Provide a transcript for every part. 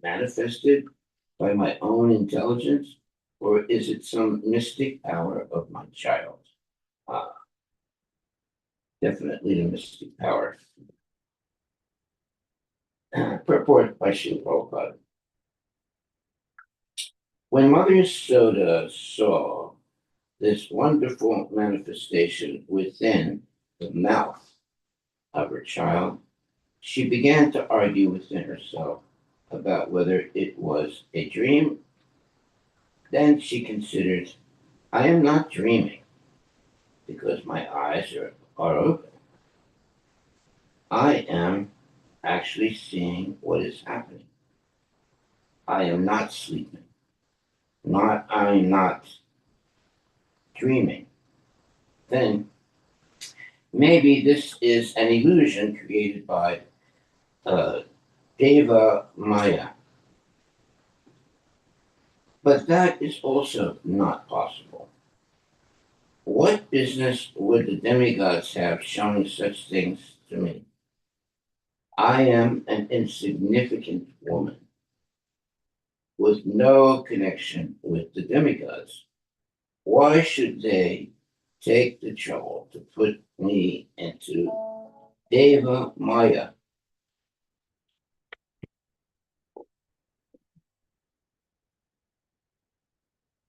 manifested by my own intelligence, or is it some mystic power of my child? Uh, Definitely the mystic power. Purport by Srila Prabhupada. When Mother Yasoda saw this wonderful manifestation within the mouth of her child, she began to argue within herself about whether it was a dream. Then she considered, I am not dreaming because my eyes are open. I am actually seeing what is happening. I am not sleeping. I'm not dreaming. Then maybe this is an illusion created by uh, Deva Maya. But that is also not possible. What business would the demigods have showing such things to me? I am an insignificant woman with no connection with the demigods. Why should they take the trouble to put me into Deva Maya?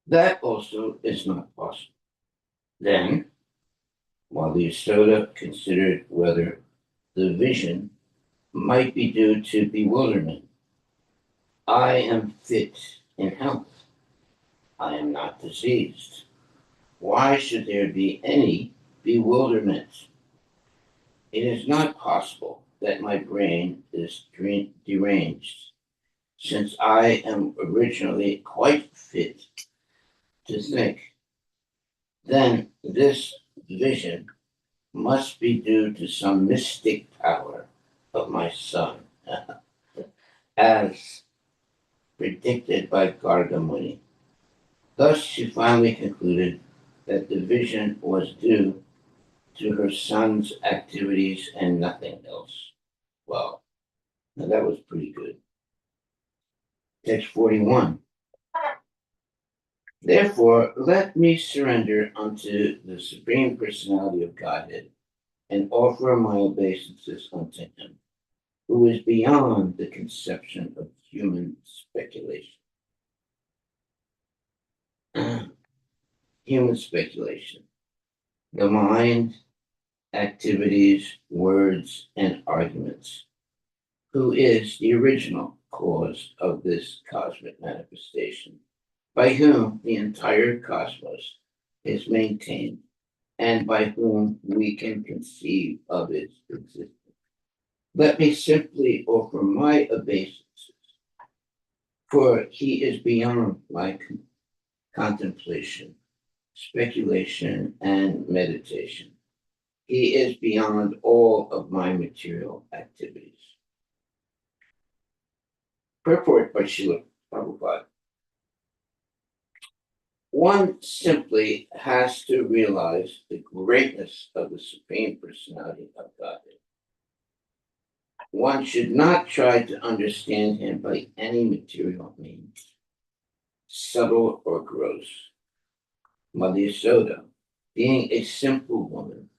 That also is not possible. Then, while the Yasoda considered whether the vision might be due to bewilderment, I am fit in health. I am not diseased. Why should there be any bewilderment? It is not possible that my brain is deranged, since I am originally quite fit to think. Then this vision must be due to some mystic power of my son, as predicted by Gargamuni. Thus, she finally concluded that the vision was due to her son's activities and nothing else. Well, now that was pretty good. Text 41. Therefore, let me surrender unto the Supreme Personality of Godhead and offer my obeisances unto him, who is beyond the conception of human speculation. Human speculation. The mind, activities, words, and arguments. Who is the original cause of this cosmic manifestation, by whom the entire cosmos is maintained, and by whom we can conceive of its existence. Let me simply offer my obeisances, for he is beyond my contemplation, speculation, and meditation. He is beyond all of my material activities. Purport by Srila Prabhupada. One simply has to realize the greatness of the Supreme Personality of Godhead. One should not try to understand him by any material means, subtle or gross. Mother Yasoda, being a simple woman,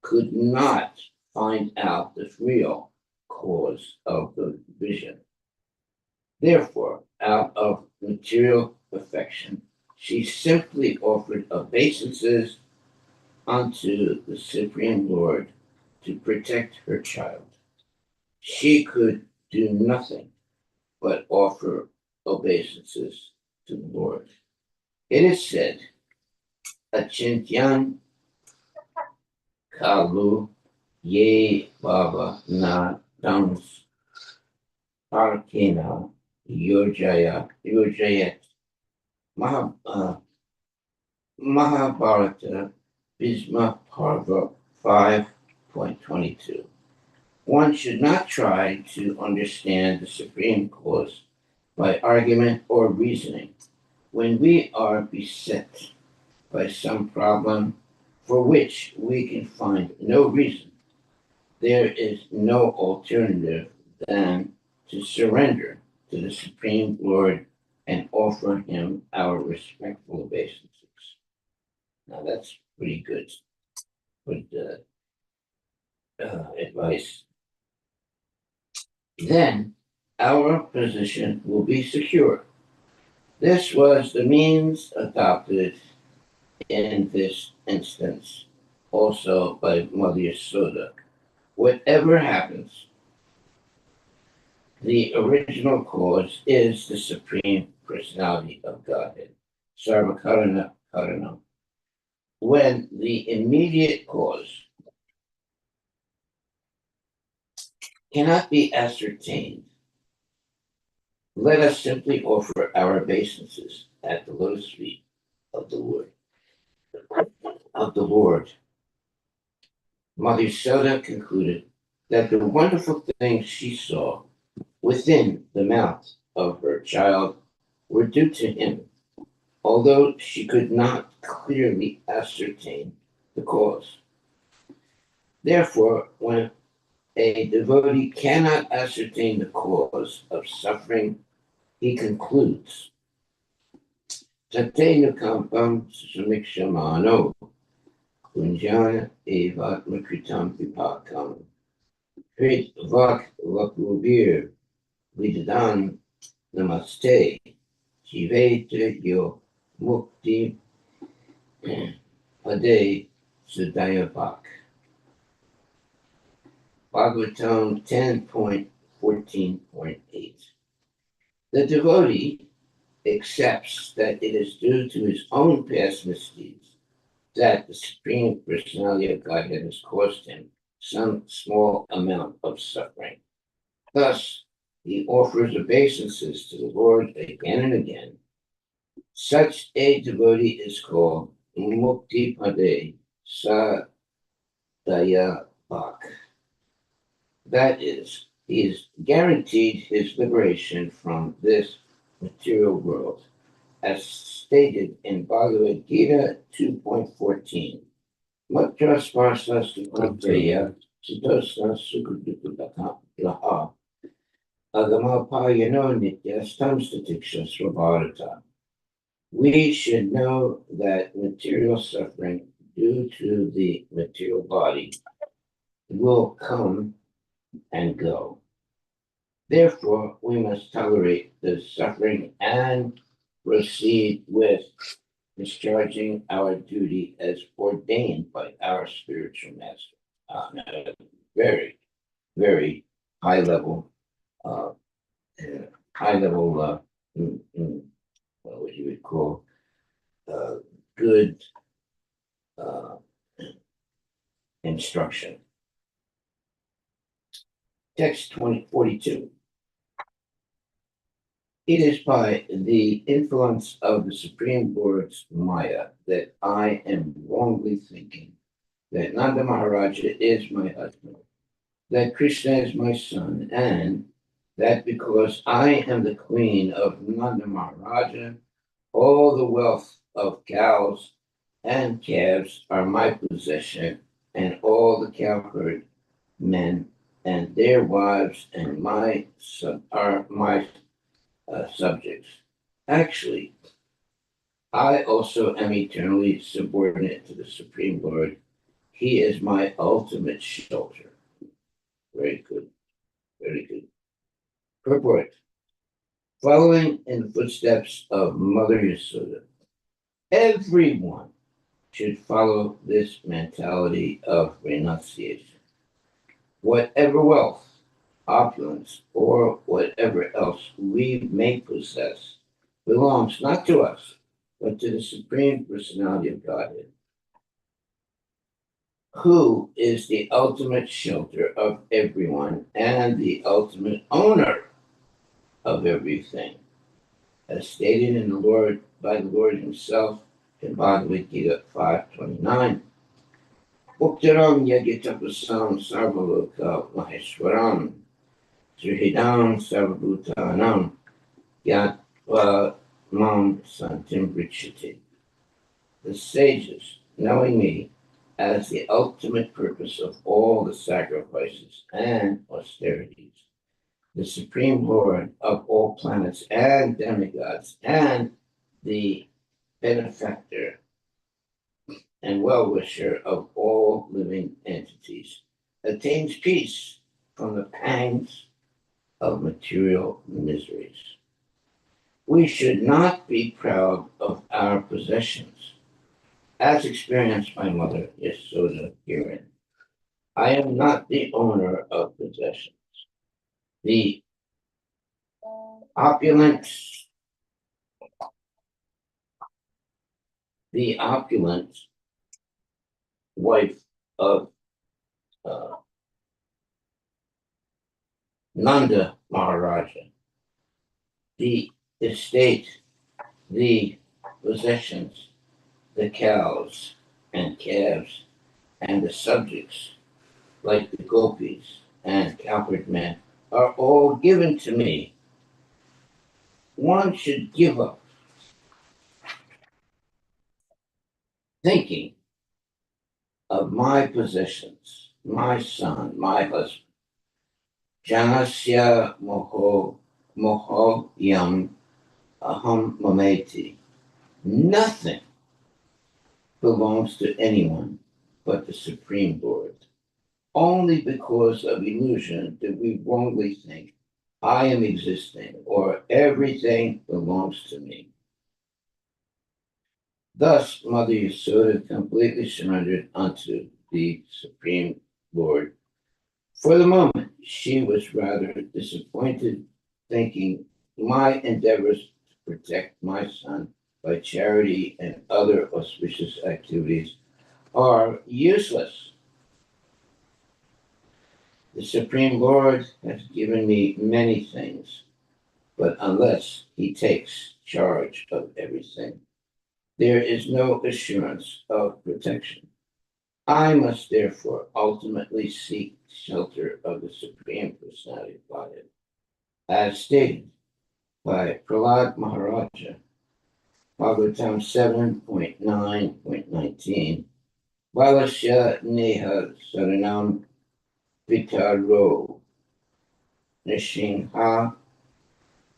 could not find out the real cause of the vision. Therefore, out of material affection, she simply offered obeisances unto the Supreme Lord to protect her child. She could do nothing but offer obeisances to the Lord. It is said, Achintyan Kalu Ye Baba Na Dams Arkena Yojayat Mahabharata Bhisma Parva 5.22. One should not try to understand the supreme cause by argument or reasoning. When we are beset by some problem for which we can find no reason, there is no alternative than to surrender to the Supreme Lord and offer him our respectful obeisances. Now that's pretty good advice. Then our position will be secure. This was the means adopted in this instance, also by Mother Yasoda. Whatever happens, the original cause is the Supreme Personality of Godhead, Sarvakarana Karana. When the immediate cause cannot be ascertained, let us simply offer our obeisances at the lotus feet of the Lord. Mother Soda concluded that the wonderful things she saw within the mouth of her child were due to him, although she could not clearly ascertain the cause. Therefore, when a devotee cannot ascertain the cause of suffering, he concludes, Tatenu kampam samikshamano kunjana evatmakritam vipakam Prit vak vakubir vidadan namaste jivete yo mukti pade sudayavak. Bhagavatam 10.14.8. The devotee accepts that it is due to his own past misdeeds that the Supreme Personality of Godhead has caused him some small amount of suffering. Thus, he offers obeisances to the Lord again and again. Such a devotee is called Mukti Pade Sadaya Bhak. That is, he is guaranteed his liberation from this material world, as stated in Bhagavad Gita 2.14. Matra sparsa sukhanteya sudosna sukudukudaka agamapayano nityastam statiksha svabharata. We should know that material suffering due to the material body will come and go. Therefore, we must tolerate the suffering and proceed with discharging our duty as ordained by our spiritual master. Very, very high level, uh, what you would call good uh, instruction. Text 2042. It is by the influence of the Supreme Lord's Maya that I am wrongly thinking that Nanda Maharaja is my husband, that Krishna is my son, and that because I am the queen of Nanda Maharaja, all the wealth of cows and calves are my possession, and all the cowherd men and their wives and are my subjects. Actually, I also am eternally subordinate to the Supreme Lord. He is my ultimate shelter. Very good. Very good. Purport. Following in the footsteps of Mother Yasoda, everyone should follow this mentality of renunciation. Whatever wealth, opulence, or whatever else we may possess belongs not to us, but to the Supreme Personality of Godhead, who is the ultimate shelter of everyone and the ultimate owner of everything, as stated in by the Lord himself in Bhagavad Gita 5.29. Uktaram yagitapasam sarvaloka maheshwaram Srihidam Sarvabhutanam Yatva Mam Santim Brichati. The sages, knowing me as the ultimate purpose of all the sacrifices and austerities, the Supreme Lord of all planets and demigods, and the benefactor and well-wisher of all living entities, attains peace from the pangs of material miseries. We should not be proud of our possessions, as experienced by Mother Yasoda herein. I am not the owner of possessions. The opulent, the opulent wife of uh, Nanda Maharaja, the estate, the possessions, the cows and calves, and the subjects, like the gopis and cowherd men, are all given to me. One should give up thinking of my possessions, my son, my husband. Janasya moho yam aham mameti. Nothing belongs to anyone but the Supreme Lord. Only because of illusion do we wrongly think I am existing or everything belongs to me. Thus, Mother Yasoda completely surrendered unto the Supreme Lord. For the moment, she was rather disappointed, thinking my endeavors to protect my son by charity and other auspicious activities are useless. The Supreme Lord has given me many things, but unless he takes charge of everything, there is no assurance of protection. I must therefore ultimately seek shelter of the Supreme Personality of Godhead, as stated by Prahlad Maharaja, Bhagavatam 7.9.19, Valasya Neha Saranam Vitaro Nishingha.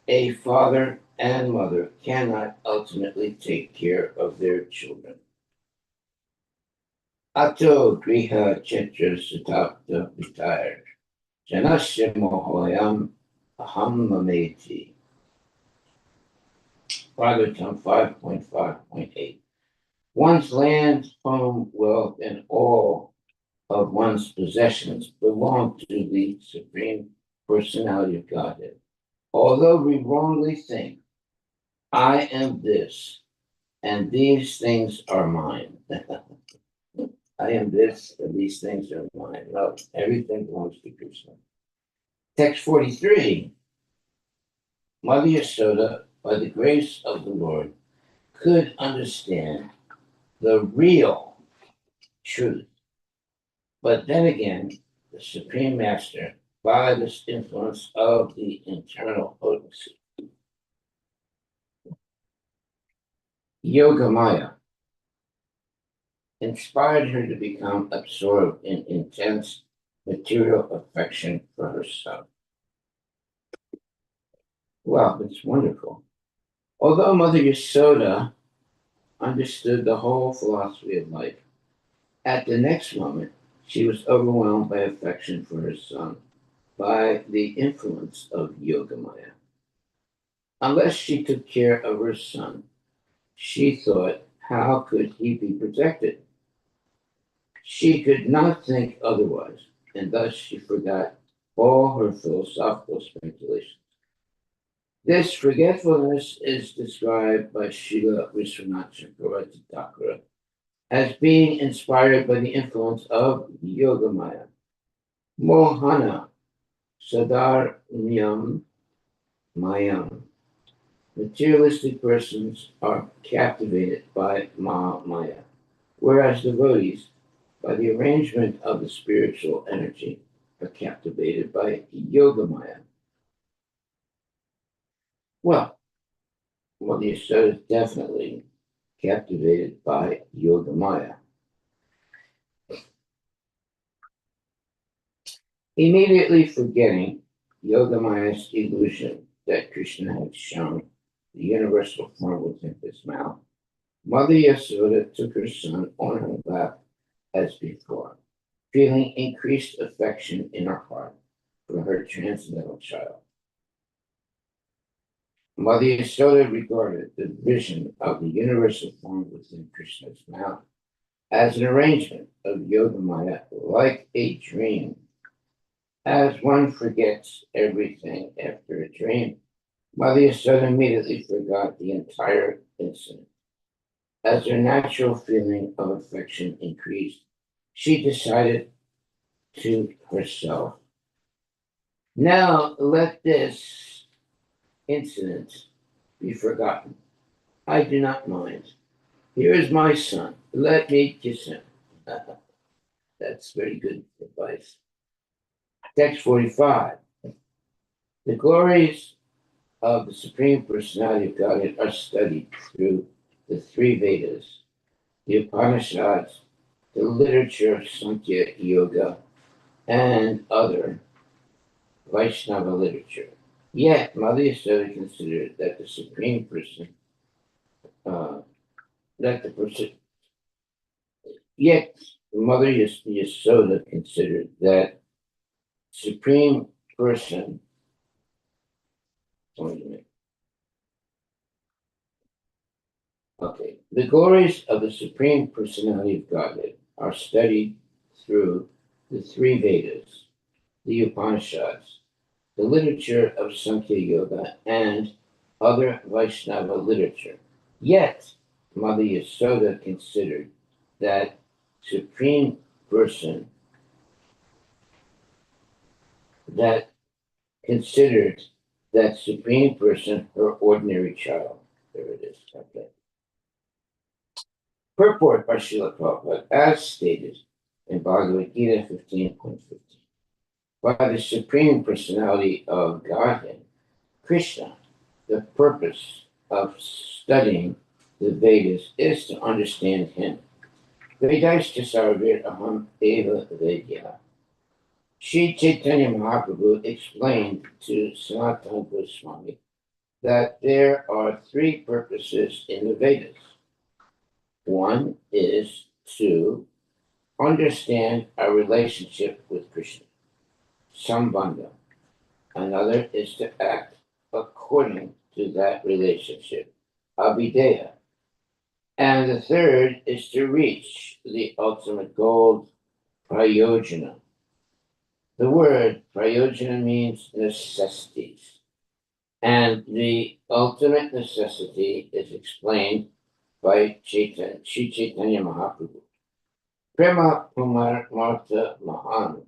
A father and mother cannot ultimately take care of their children. Ato griha chetra satapta vitayar. Janasya mohoyam aham mameti. Bhagavatam 5.5.8. One's land, home, wealth, and all of one's possessions belong to the Supreme Personality of Godhead. Although we wrongly think, I am this, and these things are mine. I am this, and these things are mine. No, everything belongs to Krishna. Text 43. Mother Yasoda, by the grace of the Lord, could understand the real truth. But then again, the Supreme Master, by this influence of the internal potency, Yoga Maya, inspired her to become absorbed in intense material affection for her son. Wow, it's wonderful. Although Mother Yasoda understood the whole philosophy of life, at the next moment she was overwhelmed by affection for her son by the influence of Yogamaya. Unless she took care of her son, she thought, how could he be protected? She could not think otherwise, and thus she forgot all her philosophical speculations. This forgetfulness is described by Srila Vishwanath Chakravarti Thakura as being inspired by the influence of Yogamaya. Mohana Sadarnyam Mayam. Materialistic persons are captivated by Maya, whereas devotees, by the arrangement of the spiritual energy, are captivated by Yogamaya. Well, Mother Yasoda is definitely captivated by Yogamaya. Immediately forgetting Yogamaya's illusion that Krishna had shown the universal form within his mouth, Mother Yasoda took her son on her lap as before, feeling increased affection in her heart for her transcendental child. Mother Yasoda regarded the vision of the universal form within Krishna's mouth as an arrangement of Yogamaya like a dream. As one forgets everything after a dream, Mother Yasoda immediately forgot the entire incident. As her natural feeling of affection increased, she decided to herself, now let this incident be forgotten. I do not mind. Here is my son. Let me kiss him. That's very good advice. Text 45. The glories of the Supreme Personality of Godhead are studied through the three Vedas, the Upanishads, the literature of Sankhya Yoga, and other Vaishnava literature. Yet, Mother Yasoda considered that the Supreme Person, that the person, yet Mother Yasoda considered that Supreme Person, wait a minute. Okay, the glories of the Supreme Personality of Godhead are studied through the three Vedas, the Upanishads, the literature of Sankhya Yoga, and other Vaishnava literature. Yet, Mother Yasoda considered that Supreme Person, that considered that Supreme Person her ordinary child. There it is. Okay. Purport by Srila Prabhupada, as stated in Bhagavad Gita 15.15. By the Supreme Personality of Godhead, Krishna, the purpose of studying the Vedas is to understand him. Vedaista sarvir aham eva vedya. Sri Chaitanya Mahaprabhu explained to Sanatana Goswami that there are three purposes in the Vedas. One is to understand our relationship with Krishna, Sambandha. Another is to act according to that relationship, Abhideya. And the third is to reach the ultimate goal, Prayojana. The word Prayojana means necessities. And the ultimate necessity is explained by Sri Chaitanya Mahaprabhu. Prema Pumartha Mahan.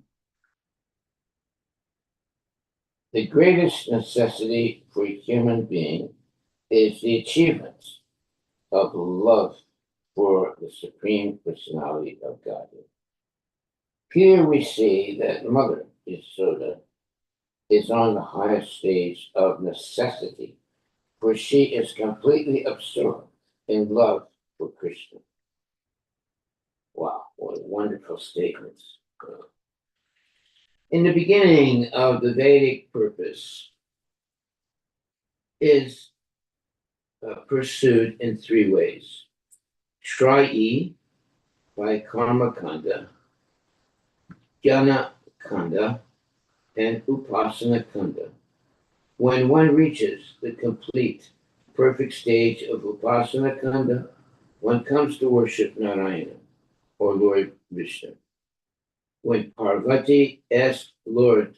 The greatest necessity for a human being is the achievement of love for the Supreme Personality of Godhead. Here we see that Mother Yasoda is on the highest stage of necessity, for she is completely absorbed in love for Krishna. Wow, what wonderful statements. In the beginning of the Vedic purpose is pursued in three ways. Shrayi by Karma Kanda, Jnana Kanda, and Upasana Kanda. When one reaches the complete, perfect stage of Upasana Kanda, one comes to worship Narayana, or Lord Vishnu. When Parvati asked Lord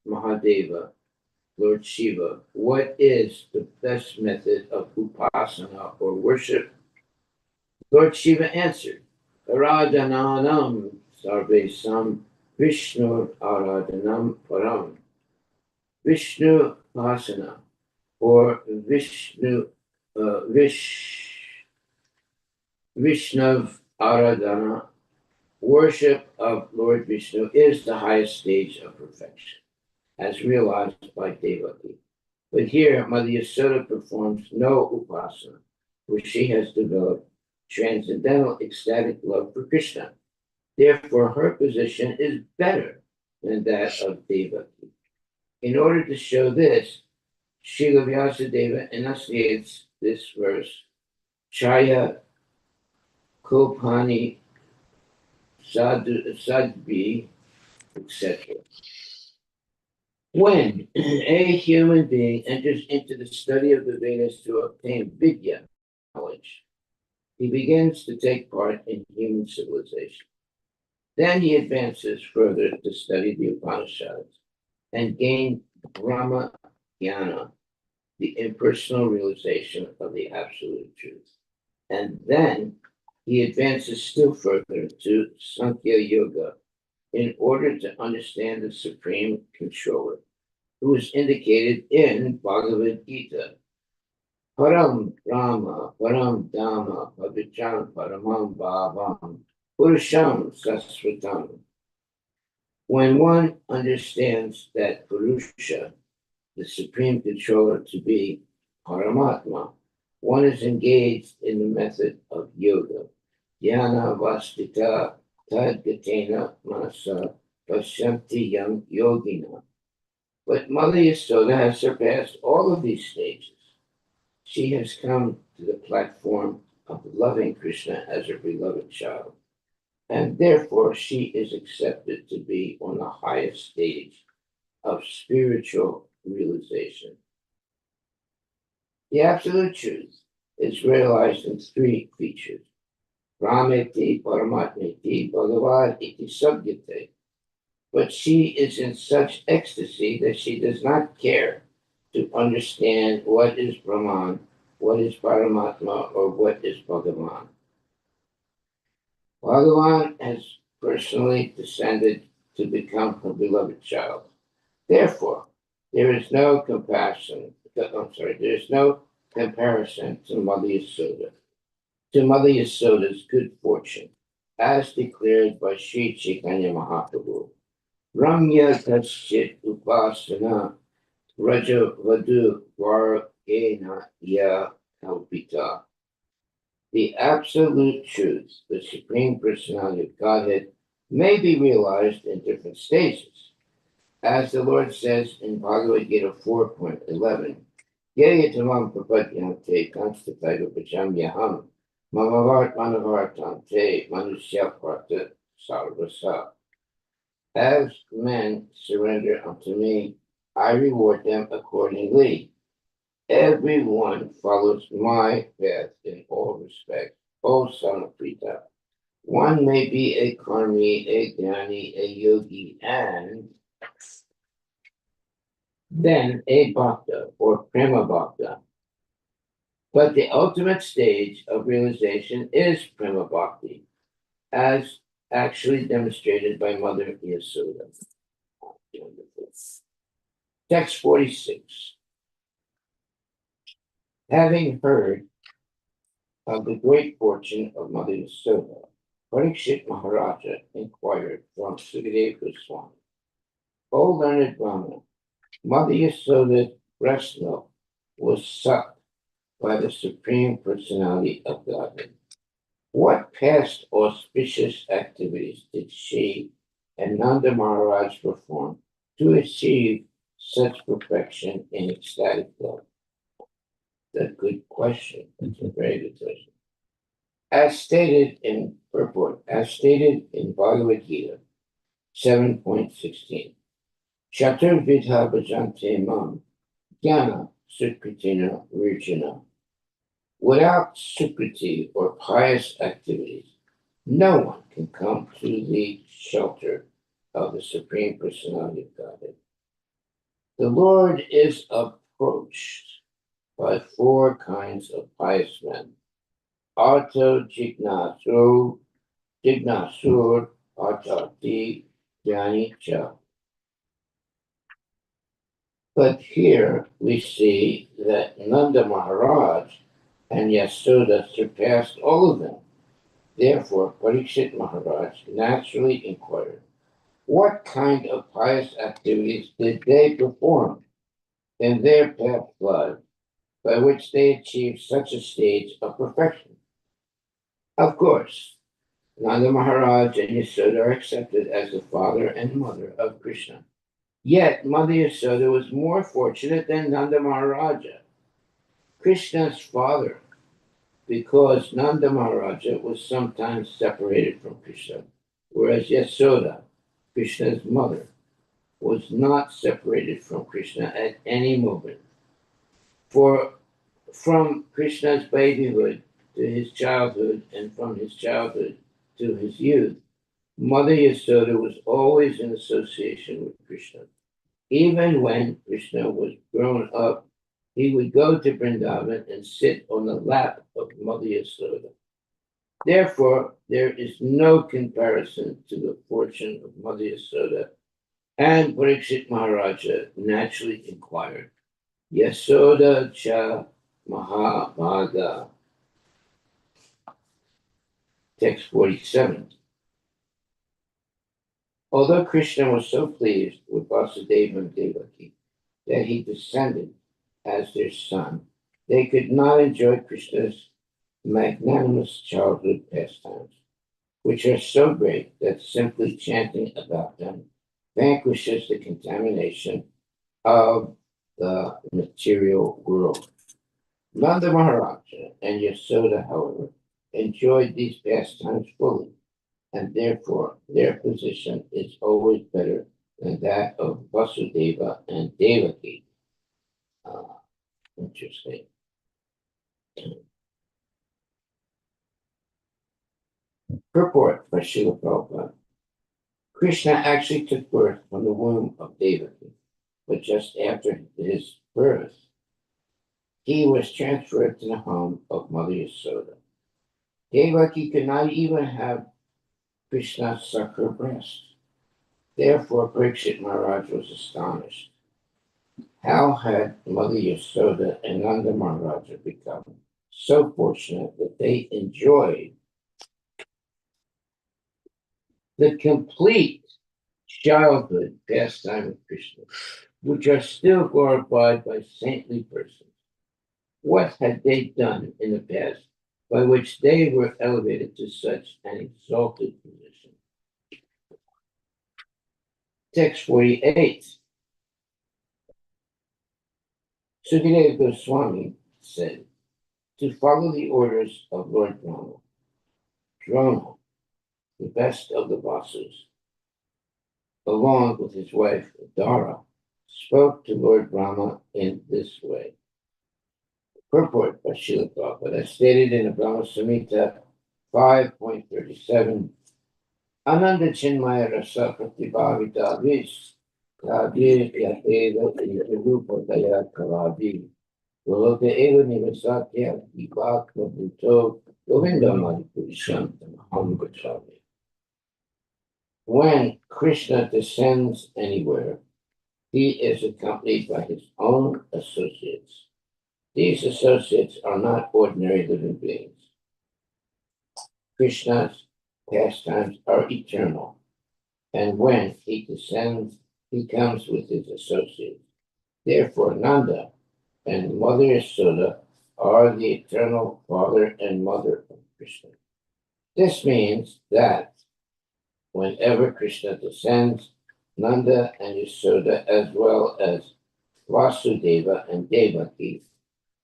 Mahadeva, Lord Shiva, what is the best method of Upasana or worship? Lord Shiva answered, Aradhananam Sarvesam Vishnu Aradhanam Param. Vishnu Pasana, or Vishnav Aradhana, worship of Lord Vishnu is the highest stage of perfection, as realized by Devaki. But here, Mother Yasoda performs no upasana, where she has developed transcendental ecstatic love for Krishna. Therefore, her position is better than that of Devaki. In order to show this, Srila Vyasadeva enunciates this verse, Chaya Kopani Sadbi, etc. When a human being enters into the study of the Vedas to obtain vidya, knowledge, he begins to take part in human civilization. Then he advances further to study the Upanishads and gain Brahma Jnana, the impersonal realization of the absolute truth. And then he advances still further to Sankhya Yoga in order to understand the supreme controller, who is indicated in Bhagavad Gita. Param Brahma, Param Dhamma, Pavichan Paramam Bhavam, Purusham Sasvatam. When one understands that Purusha, the supreme controller, to be Paramatma, one is engaged in the method of yoga. Dhyana Vastita Tadgatena Manasa Pashanti Yam Yogina. But Mother Yasoda has surpassed all of these stages. She has come to the platform of loving Krishna as her beloved child, and therefore she is accepted to be on the highest stage of spiritual realization. The absolute truth is realized in three features. Brahmeti, Paramatmeti, Bhagavad iti Sabhyate. But she is in such ecstasy that she does not care to understand what is Brahman, what is Paramatma, or what is Bhagavan. Bhagavan has personally descended to become her beloved child. Therefore, there is no comparison to Mother Yasoda, to Mother Yasoda's good fortune, as declared by Sri Chaitanya Mahaprabhu. Ramya Kaschit Upasana Raja Vadu Vargena Ya Kalpita. The absolute truth, the Supreme Personality of Godhead, may be realized in different stages. As the Lord says in Bhagavad Gita 4.11, Yayatamam Prapadyante Konstataiva Pachamyaham Mamavart Manavartante Manusya Parta Sarvasa. As men surrender unto me, I reward them accordingly. Everyone follows my path in all respects. O son of Prita, one may be a karmi, a jnani, a yogi, and then a bhakta or prema bhakta. But the ultimate stage of realization is prema bhakti, as actually demonstrated by Mother Yasoda. Text 46. Having heard of the great fortune of Mother Yasoda, Parikshit Maharaja inquired from Sukadeva Goswami, O learned Brahman, Mother Yasoda's breast milk was sucked by the Supreme Personality of Godhead. What past auspicious activities did she and Nanda Maharaj perform to achieve such perfection in ecstatic love? That's a good question. That's a very good question. As stated in purport, as stated in Bhagavad Gita 7.16, Chatur Vidha Bhajante Mam Jnana Sukritina Virjana. Without sukriti or pious activities, no one can come to the shelter of the Supreme Personality of Godhead. The Lord is approached by four kinds of pious men. Arto Jignasur, Artati, Jnani Cha. But here we see that Nanda Maharaj and Yasoda surpassed all of them. Therefore, Parikshit Maharaj naturally inquired, what kind of pious activities did they perform in their past lives by which they achieved such a stage of perfection? Of course, Nanda Maharaj and Yasoda are accepted as the father and mother of Krishna. Yet Mother Yasoda was more fortunate than Nanda Maharaja, Krishna's father, because Nanda Maharaja was sometimes separated from Krishna, whereas Yasoda, Krishna's mother, was not separated from Krishna at any moment. For from Krishna's babyhood to his childhood, and from his childhood to his youth, Mother Yasoda was always in association with Krishna. Even when Krishna was grown up, he would go to Vrindavan and sit on the lap of Mother Yasoda. Therefore, there is no comparison to the fortune of Mother Yasoda, and Parikshit Maharaja naturally inquired, Yasoda cha Mahabhaga, text 47. Although Krishna was so pleased with Vasudeva and Devaki that he descended as their son, they could not enjoy Krishna's magnanimous childhood pastimes, which are so great that simply chanting about them vanquishes the contamination of the material world. Nanda Maharaja and Yasoda, however, enjoyed these pastimes fully, and therefore their position is always better than that of Vasudeva and Devaki. Uh, Interesting. Purport by Srila Prabhupada. Krishna actually took birth from the womb of Devaki, but just after his birth, he was transferred to the home of Mother Yasoda. Devaki could not even have Krishna suck her breast. Therefore, Parikshit Maharaj was astonished. How had Mother Yasoda and Nanda Maharaja become so fortunate that they enjoyed the complete childhood pastime of Krishna, which are still glorified by saintly persons? What had they done in the past by which they were elevated to such an exalted position? Text 48. Sukadeva Goswami said, to follow the orders of Lord Brahma, Drona, the best of the Vasus, along with his wife Dara, spoke to Lord Brahma in this way. Purport by Srila Prabhupada, as stated in the Brahma Samhita 5.37, Ananda Chinmaya Rasa Pratibhavita Vis Kadir Yateva Rupa Daya Kalavi Voloka Eva Nivasatya Vivak Mabuto Govinda Madhupurisham Tamaham Gacchami. When Krishna descends anywhere, he is accompanied by his own associates. These associates are not ordinary living beings. Krishna's pastimes are eternal, and when he descends, he comes with his associates. Therefore, Nanda and Mother Yasoda are the eternal father and mother of Krishna. This means that whenever Krishna descends, Nanda and Yasoda, as well as Vasudeva and Devaki,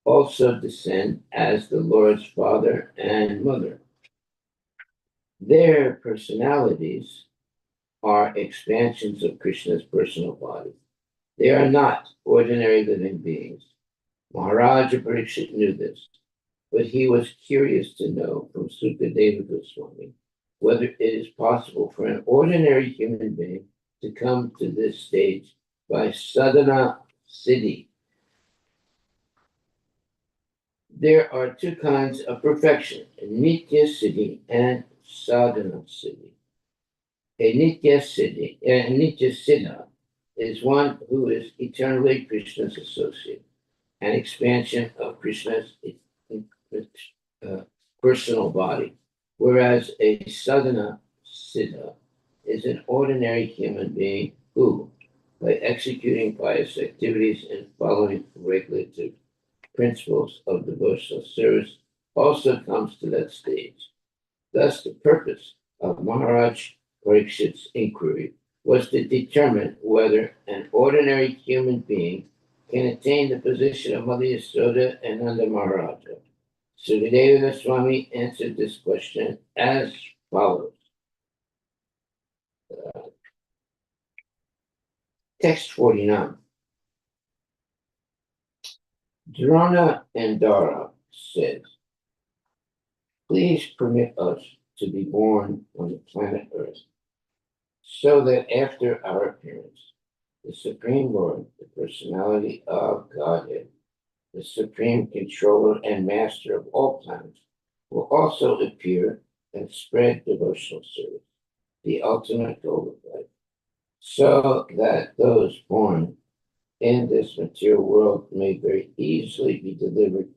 also descend as the Lord's father and mother. Their personalities are expansions of Krishna's personal body. They are not ordinary living beings. Maharaja Parikshit knew this, but he was curious to know from Sukadeva Goswami whether it is possible for an ordinary human being to come to this stage by sadhana siddhi. There are two kinds of perfection, nitya siddhi and sadhana siddhi. A nitya siddha is one who is eternally Krishna's associate, an expansion of Krishna's uh, personal body, whereas a sadhana siddha is an ordinary human being who, by executing pious activities and following regulative principles of devotional service, also comes to that stage. Thus, the purpose of Maharaj Parikshit's inquiry was to determine whether an ordinary human being can attain the position of Mother Yasoda and Nanda Maharaja. Sukadeva Goswami answered this question as follows. Text 49. Drona and Dara said, please permit us to be born on the planet Earth, so that after our appearance, the Supreme Lord, the personality of Godhead, the supreme controller and master of all planets, will also appear and spread devotional service, the ultimate goal of life, so that those born in this material world may very easily be delivered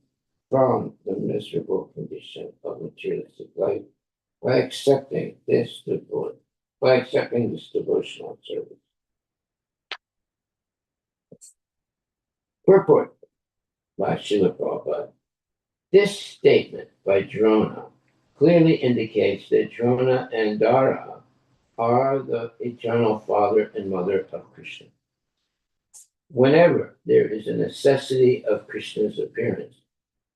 from the miserable condition of materialistic life by accepting this devotional service. Purport by Srila Prabhupada. This statement by Drona clearly indicates that Drona and Dara are the eternal father and mother of Krishna. Whenever there is a necessity of Krishna's appearance,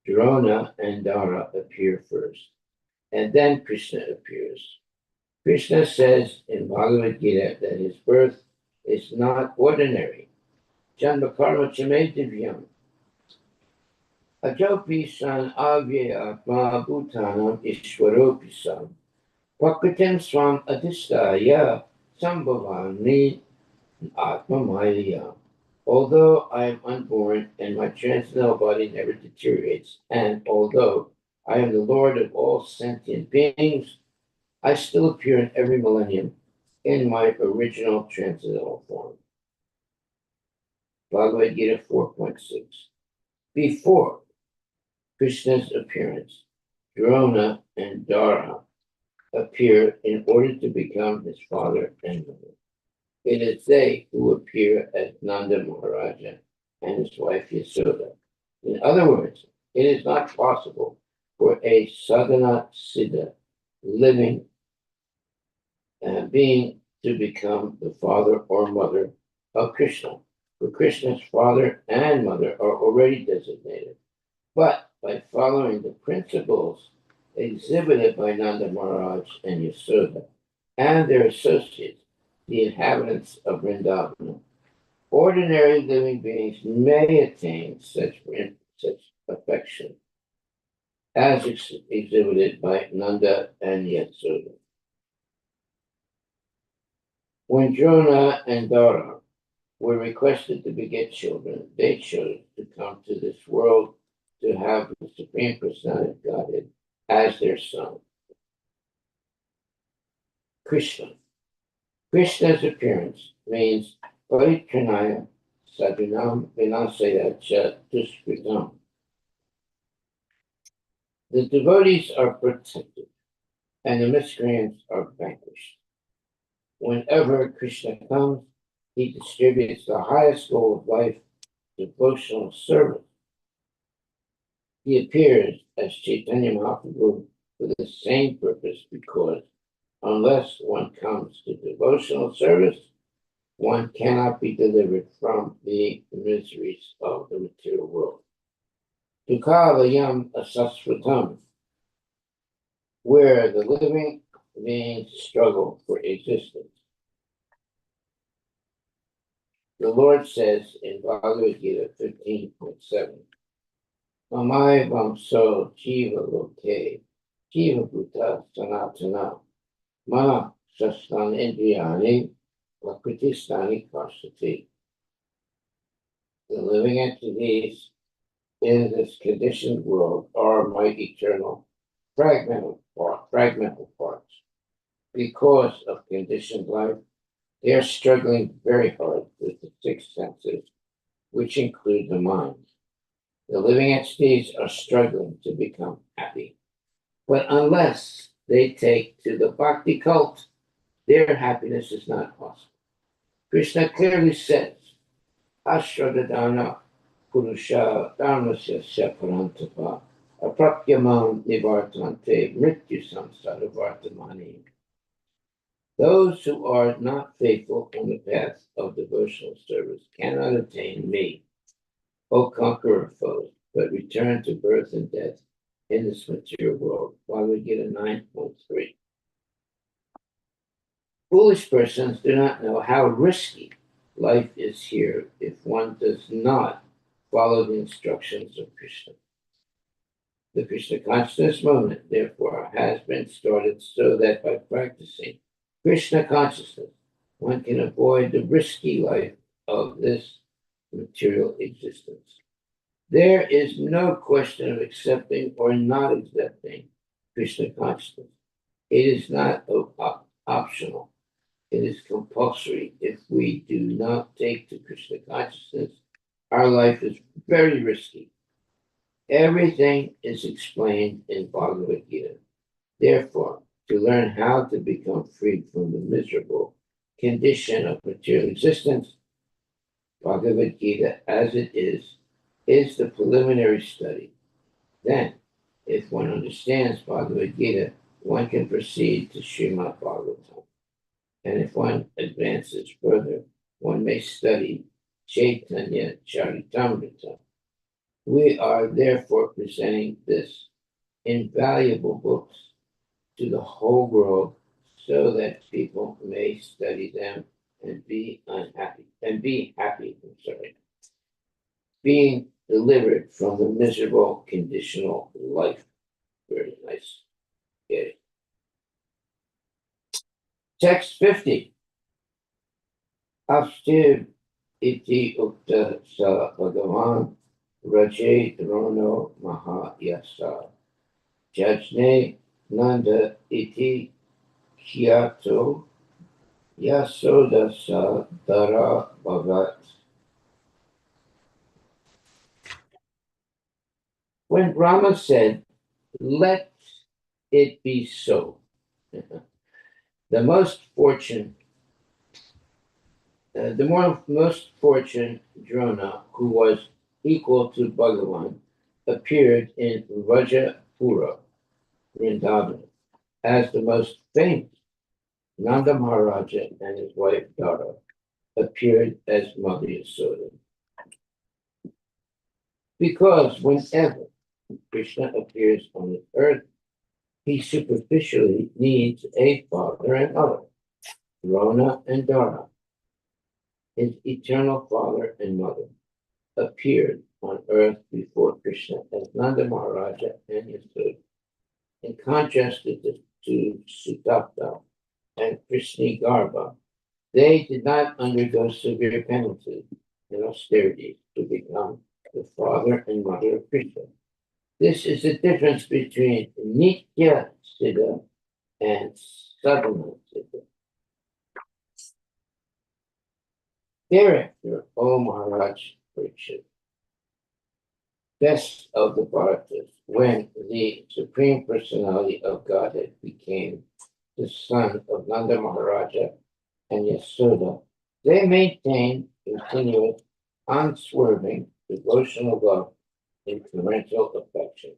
Drona and Dara appear first, and then Krishna appears. Krishna says in Bhagavad Gita that his birth is not ordinary. Janma karma chame divyam. Ajopi san avyaya atma bhutanam ishwaropi san. Pakritim swam adhistaya sambhavani atma maya. Although I am unborn and my transcendental body never deteriorates, and although I am the Lord of all sentient beings, I still appear in every millennium in my original transcendental form. Bhagavad Gita 4.6. Before Krishna's appearance, Drona and Dara appear in order to become his father and mother. It is they who appear as Nanda Maharaja and his wife Yasoda. In other words, it is not possible for a sadhana siddha living being to become the father or mother of Krishna. For Krishna's father and mother are already designated. But by following the principles exhibited by Nanda Maharaj and Yasoda and their associates, the inhabitants of Vrindavan, ordinary living beings may attain such affection as exhibited by Nanda and Yasoda. When Drona and Dara were requested to beget children, they chose to come to this world to have the Supreme Personality of Godhead as their son. Krishna. Krishna's appearance means Paritranaya Sadhunam Vinasaya Cha Duskritam. The devotees are protected and the miscreants are vanquished. Whenever Krishna comes, he distributes the highest goal of life, devotional service. He appears as Chaitanya Mahaprabhu for the same purpose because unless one comes to devotional service, one cannot be delivered from the miseries of the material world. Dukkhalayam asasvatam, where the living beings struggle for existence. The Lord says in Bhagavad Gita 15.7, Mamai vamso jiva loke, jiva bhuta sanatana, mana sastan indriyani, prakritistani kasati. The living entities in this conditioned world are my eternal fragmental parts. Because of conditioned life, they are struggling very hard with the six senses, which include the mind. The living entities are struggling to become happy. But unless they take to the bhakti cult, their happiness is not possible. Krishna clearly says, Ashradadana Purusha Dharmasya Parantapa Apratyamam Nivartante Mrityu Samsara Vartamani. Those who are not faithful on the path of devotional service cannot attain me, O conqueror of foes, but return to birth and death in this material world. Bhagavad Gita 9.3. Foolish persons do not know how risky life is here if one does not follow the instructions of Krishna. The Krishna consciousness movement, therefore, has been started so that by practicing Krishna consciousness, one can avoid the risky life of this material existence. There is no question of accepting or not accepting Krishna consciousness. It is not optional. It is compulsory. If we do not take to Krishna consciousness, our life is very risky. Everything is explained in Bhagavad Gita. Therefore, to learn how to become free from the miserable condition of material existence, Bhagavad Gita as it is the preliminary study. Then, if one understands Bhagavad Gita, one can proceed to Srimad Bhagavatam. And if one advances further, one may study Chaitanya Charitamrita. We are therefore presenting this invaluable books to the whole world so that people may study them and be happy, being delivered from the miserable conditional life. Very nice. Okay. Text 50. After iti ukta sa bhagavan Raje Drono Mahayasa Jajne Nanda iti Kyato Yasodasa Dara Bhagat. When Brahma said, "Let it be so," the most fortunate Drona, who was equal to Bhagavan, appeared in Rajapura, Vrindavan, as the most famous. Nanda Maharaja and his wife Dara appeared as Mother Yasoda. Because whenever Krishna appears on the earth, he superficially needs a father and mother, Rona and Dara. His eternal father and mother appeared on earth before Krishna as Nanda Maharaja and Yasoda. In contrast to Sudapta and Krishna Garbha, they did not undergo severe penances and austerities to become the father and mother of Krishna. This is the difference between Nitya Siddha and Sadhana Siddha. Thereafter, O Maharaj Parikshit, best of the Bharatas, when the Supreme Personality of Godhead became the son of Nanda Maharaja and Yasoda, they maintained continuous, unswerving devotional love and parental affection.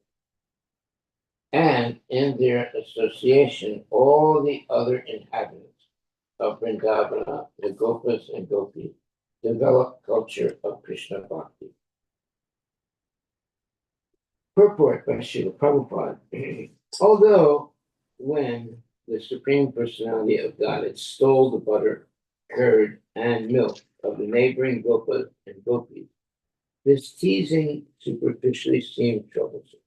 And in their association, all the other inhabitants of Vrindavana, the Gopas and Gopis, developed culture of Krishna Bhakti. Purport by Srila Prabhupada. Although when the Supreme Personality of Godhead stole the butter, curd, and milk of the neighboring Gopas and Gopis, this teasing superficially seemed troublesome.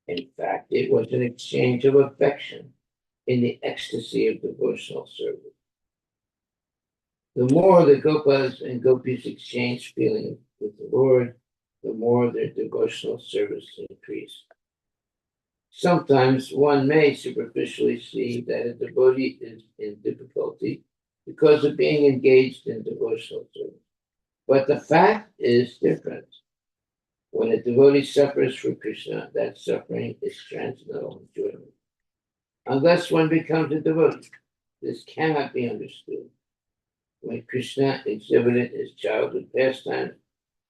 In fact, it was an exchange of affection in the ecstasy of devotional service. The more the Gopas and Gopis exchanged feelings with the Lord, the more their devotional service increased. Sometimes one may superficially see that a devotee is in difficulty because of being engaged in devotional service. But the fact is different. When a devotee suffers for Krishna, that suffering is transcendental enjoyment. Unless one becomes a devotee, this cannot be understood. When Krishna exhibited his childhood pastimes,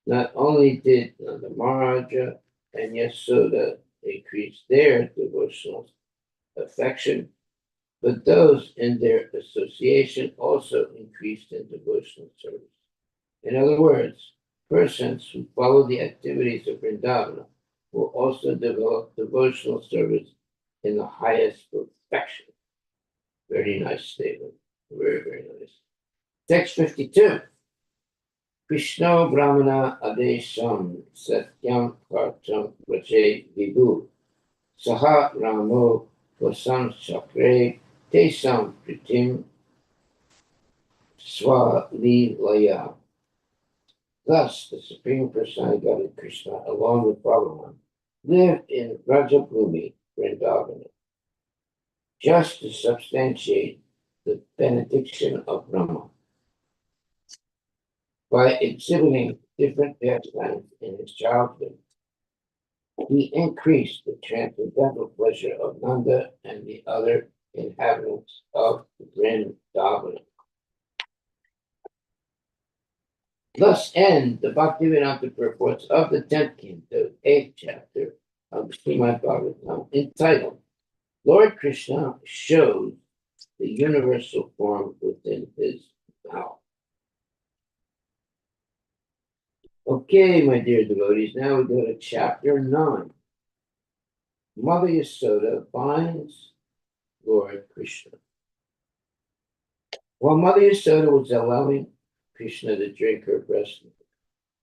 not only did Nanda Maharaja and Yasoda increase their devotional affection, but those in their association also increased in devotional service. In other words, persons who follow the activities of Vrindavana will also develop devotional service in the highest perfection. Very nice statement. Very, very nice. Text 52. Krishna Brahmana Adesham Satyam Kartam Rache Vibhu Saha Ramo Vasam Chakre Tesam Pritim Swalilaya. Thus, the Supreme Personality God Krishna, along with Balaram, lived in Rajabhumi, Vrindavana, just to substantiate the benediction of Brahma by exhibiting different pastimes in his childhood. He increased the transcendental pleasure of Nanda and the other inhabitants of Vrindavana. Thus end the Bhaktivedanta purports of the 10th canto, 8th chapter of the Srimad Bhagavatam, entitled Lord Krishna Shows the Universal Form Within His Mouth. Okay, my dear devotees, now we go to chapter 9. Mother Yasoda binds Lord Krishna. While Mother Yasoda was allowing Krishna to drink her breast milk,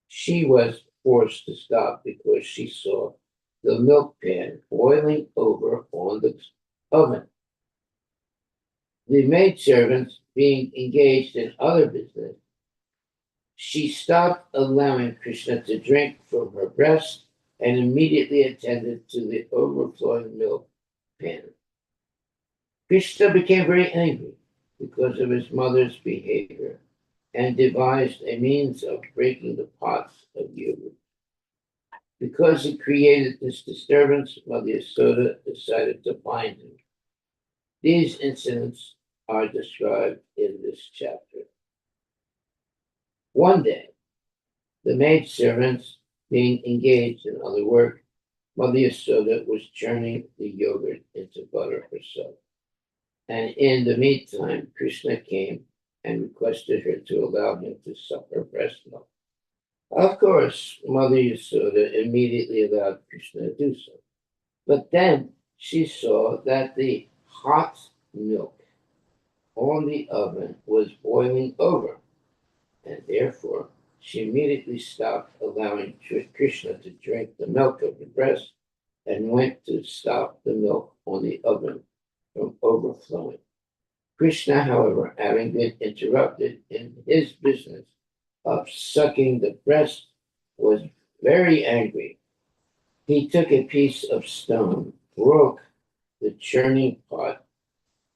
she was forced to stop because she saw the milk pan boiling over on the oven. The maidservants being engaged in other business, she stopped allowing Krishna to drink from her breast and immediately attended to the overflowing milk pan. Krishna became very angry because of his mother's behavior and devised a means of breaking the pots of yogurt. Because he created this disturbance, Mother Yasoda decided to bind him. These incidents are described in this chapter. One day, the maidservants being engaged in other work, Mother Yasoda was churning the yogurt into butter herself. And in the meantime, Krishna came and requested her to allow him to suck her breast milk. Of course, Mother Yasoda immediately allowed Krishna to do so. But then she saw that the hot milk on the oven was boiling over, and therefore she immediately stopped allowing Krishna to drink the milk of the breast and went to stop the milk on the oven from overflowing. Krishna, however, having been interrupted in his business of sucking the breast, was very angry. He took a piece of stone, broke the churning pot,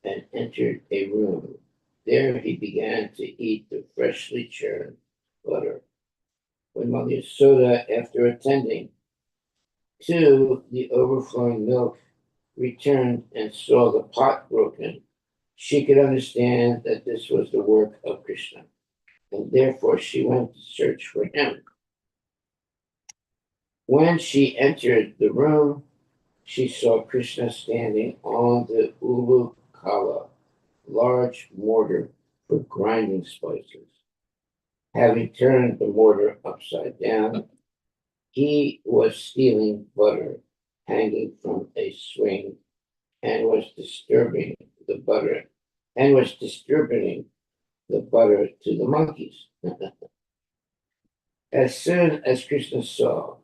and entered a room. There he began to eat the freshly churned butter. When Mother Yasoda, after attending to the overflowing milk, returned and saw the pot broken, she could understand that this was the work of Krishna, and therefore she went to search for him. When she entered the room, she saw Krishna standing on the ulu kala, large mortar for grinding spices. Having turned the mortar upside down, he was stealing butter hanging from a swing and was distributing the butter to the monkeys. As soon as Krishna saw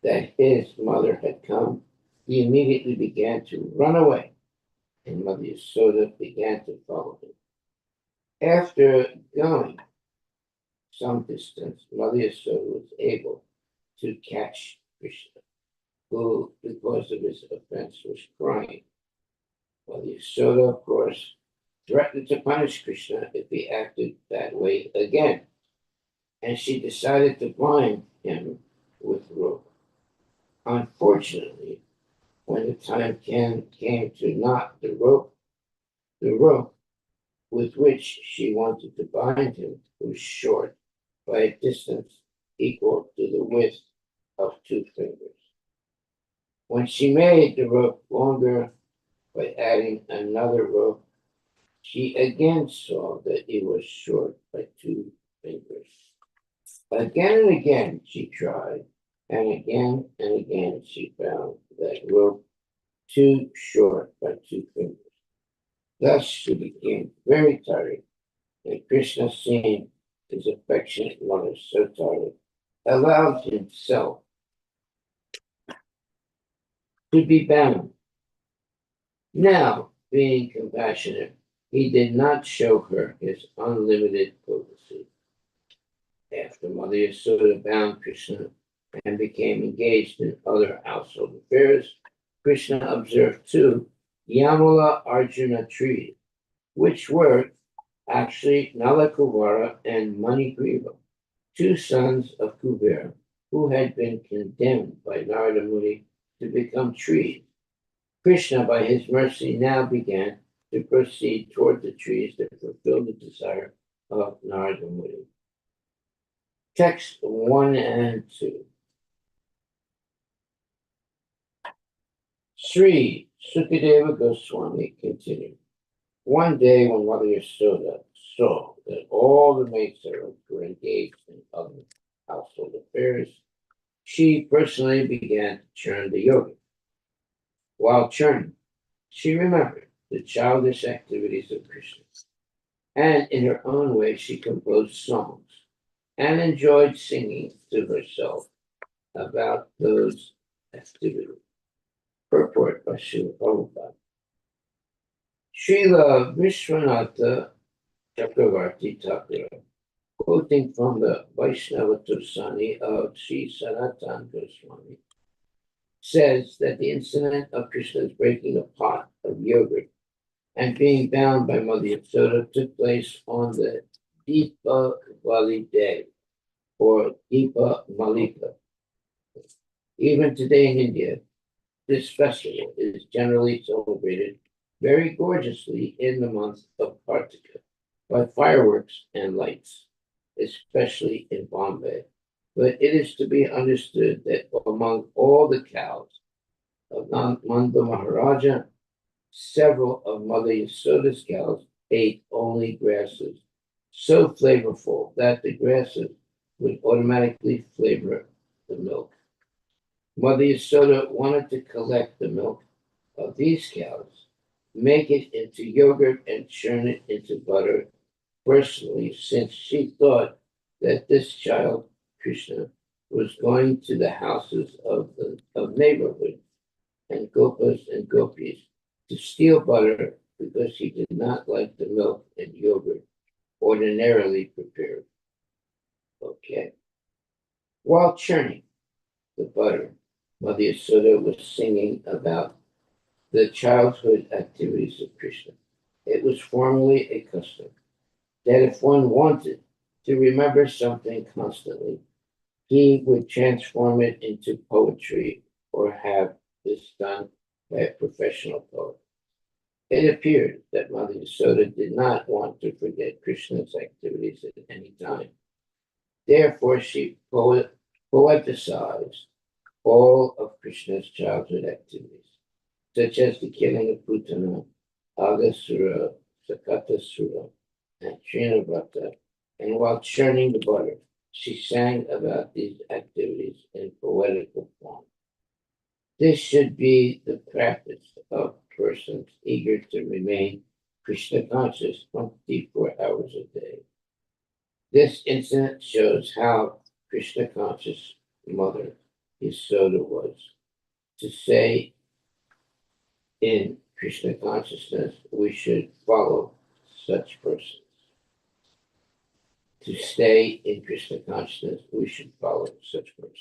that his mother had come, he immediately began to run away, and Mother Yasoda began to follow him. After going some distance, Mother Yasoda was able to catch Krishna, who, because of his offense, was crying. Mother Yasoda, of course, threatened to punish Krishna if he acted that way again, and she decided to bind him with rope. Unfortunately, when the time came to knot the rope with which she wanted to bind him was short by a distance equal to the width of 2 fingers. When she made the rope longer by adding another rope She again saw that it was short by 2 fingers. Again and again she tried, and again she found that rope too short by 2 fingers. Thus she became very tired, and Krishna, seeing his affectionate mother so tired, allowed himself to be bound. Now, being compassionate, he did not show her his unlimited potency. After Mother Yasoda bound Krishna and became engaged in other household affairs, Krishna observed 2 Yamala Arjuna trees, which were actually Nalakuvara and Manigriva, 2 sons of Kubera, who had been condemned by Narada Muni to become trees. Krishna, by his mercy, now began to proceed toward the trees that fulfilled the desire of Narada Muni. Text 1 and 2. Sri Sukadeva Goswami continued. One day when Mother Yasoda saw that all the maidservants were engaged in other household affairs, she personally began to churn the yogurt. While churning, she remembered the childish activities of Krishna, and in her own way she composed songs and enjoyed singing to herself about those activities. Purport by Srila Prabhupada. Srila Vishwanatha Chakravarti Thakur, quoting from the Vaishnava Tursani of Sri Sanatan Goswami, says that the incident of Krishna's breaking a pot of yogurt and being bound by Mother Yasoda took place on the Deepavali day, or Deepa Malika. Even today in India, this festival is generally celebrated very gorgeously in the month of Kartika by fireworks and lights, especially in Bombay. But it is to be understood that among all the cows of Nanda Maharaja, several of Mother Yasoda's cows ate only grasses, so flavorful that the grasses would automatically flavor the milk. Mother Yasoda wanted to collect the milk of these cows, make it into yogurt, and churn it into butter personally, since she thought that this child, Krishna, was going to the houses of neighborhood and gopas and gopis to steal butter because he did not like the milk and yogurt ordinarily prepared. Okay. While churning the butter, Mother Yasoda was singing about the childhood activities of Krishna. It was formerly a custom that if one wanted to remember something constantly, he would transform it into poetry or have this done by a professional poet. It appeared that Mother Yasoda did not want to forget Krishna's activities at any time. Therefore, she poeticized all of Krishna's childhood activities, such as the killing of Putana, Agasura, Sakatasura, and Trinavrata, and while churning the butter, she sang about these activities in poetical form. This should be the practice of persons eager to remain Krishna conscious 24 hours a day. This incident shows how Krishna conscious Mother Yasoda was. To say in Krishna consciousness, we should follow such persons. To stay in Krishna consciousness, we should follow such persons.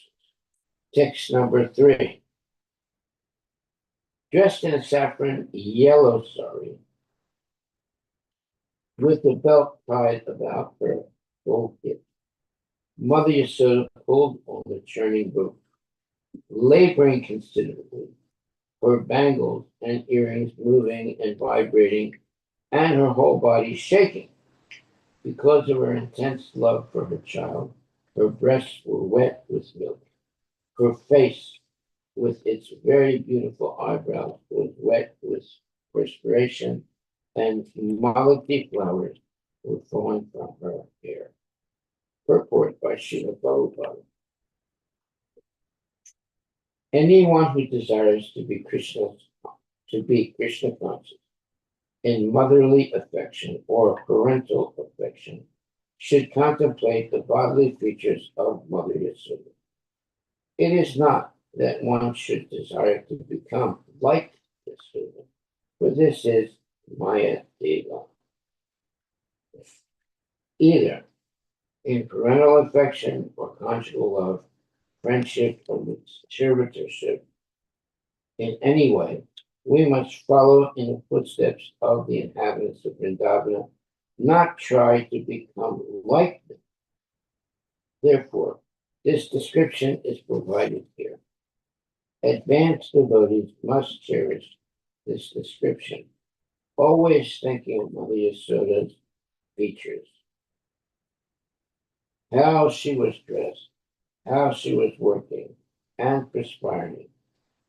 Text number 3. Dressed in a saffron yellow sari, with the belt tied about her full hip, Mother Yasoda pulled on the churning rope, laboring considerably, her bangles and earrings moving and vibrating, and her whole body shaking. Because of her intense love for her child, her breasts were wet with milk. Her face, with its very beautiful eyebrows, was wet with perspiration, and malati flowers were falling from her hair. Purport by Srila Prabhupada. Anyone who desires to be Krishna conscious in motherly affection or parental affection should contemplate the bodily features of Mother Yasoda. It is not that one should desire to become like Yasoda, for this is Maya Deva. Either in parental affection or conjugal love, friendship or conservatorship, in any way, we must follow in the footsteps of the inhabitants of Vrindavana, not try to become like them. Therefore, this description is provided here. Advanced devotees must cherish this description, always thinking of Mother Yasoda's features. How she was dressed, how she was working and perspiring,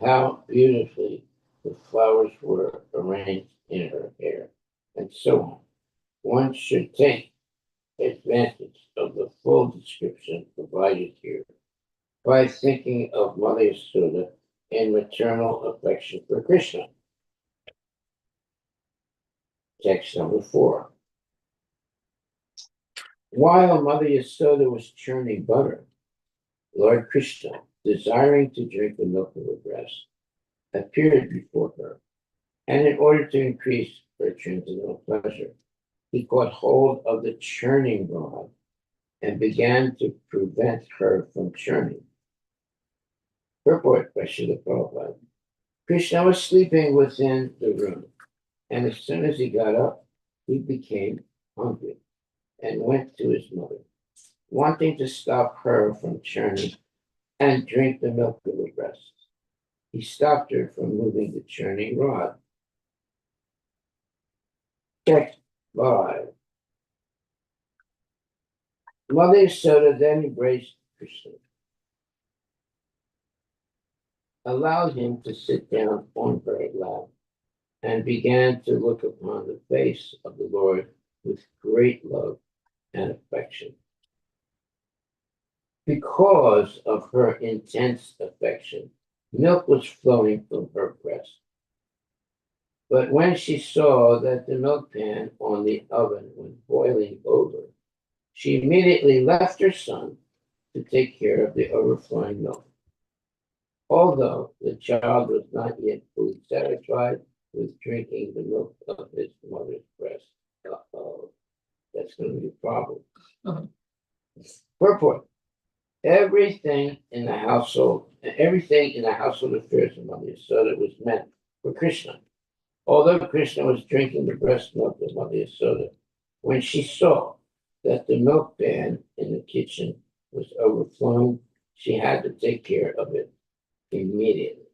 how beautifully the flowers were arranged in her hair, and so on. One should take advantage of the full description provided here by thinking of Mother Yasoda in maternal affection for Krishna. Text number 4. While Mother Yasoda was churning butter, Lord Krishna, desiring to drink the milk of her breast, appeared before her, and in order to increase her transcendental pleasure, he caught hold of the churning rod and began to prevent her from churning. Purport by Srila Prabhupada. Krishna was sleeping within the room, and as soon as he got up, he became hungry and went to his mother, wanting to stop her from churning and drink the milk of her breast. He stopped her from moving the churning rod. Text 5. Mother Yasoda then embraced Krishna, allowed him to sit down on her lap, and began to look upon the face of the Lord with great love and affection. Because of her intense affection, milk was flowing from her breast. But when she saw that the milk pan on the oven was boiling over, she immediately left her son to take care of the overflowing milk. Although the child was not yet fully satisfied with drinking the milk of his mother's breast. Uh-oh, that's going to be a problem. Purport. Everything in the household affairs of Mother Yasoda was meant for Krishna. Although Krishna was drinking the breast milk of Mother Yasoda, when she saw that the milk pan in the kitchen was overflowing, she had to take care of it immediately.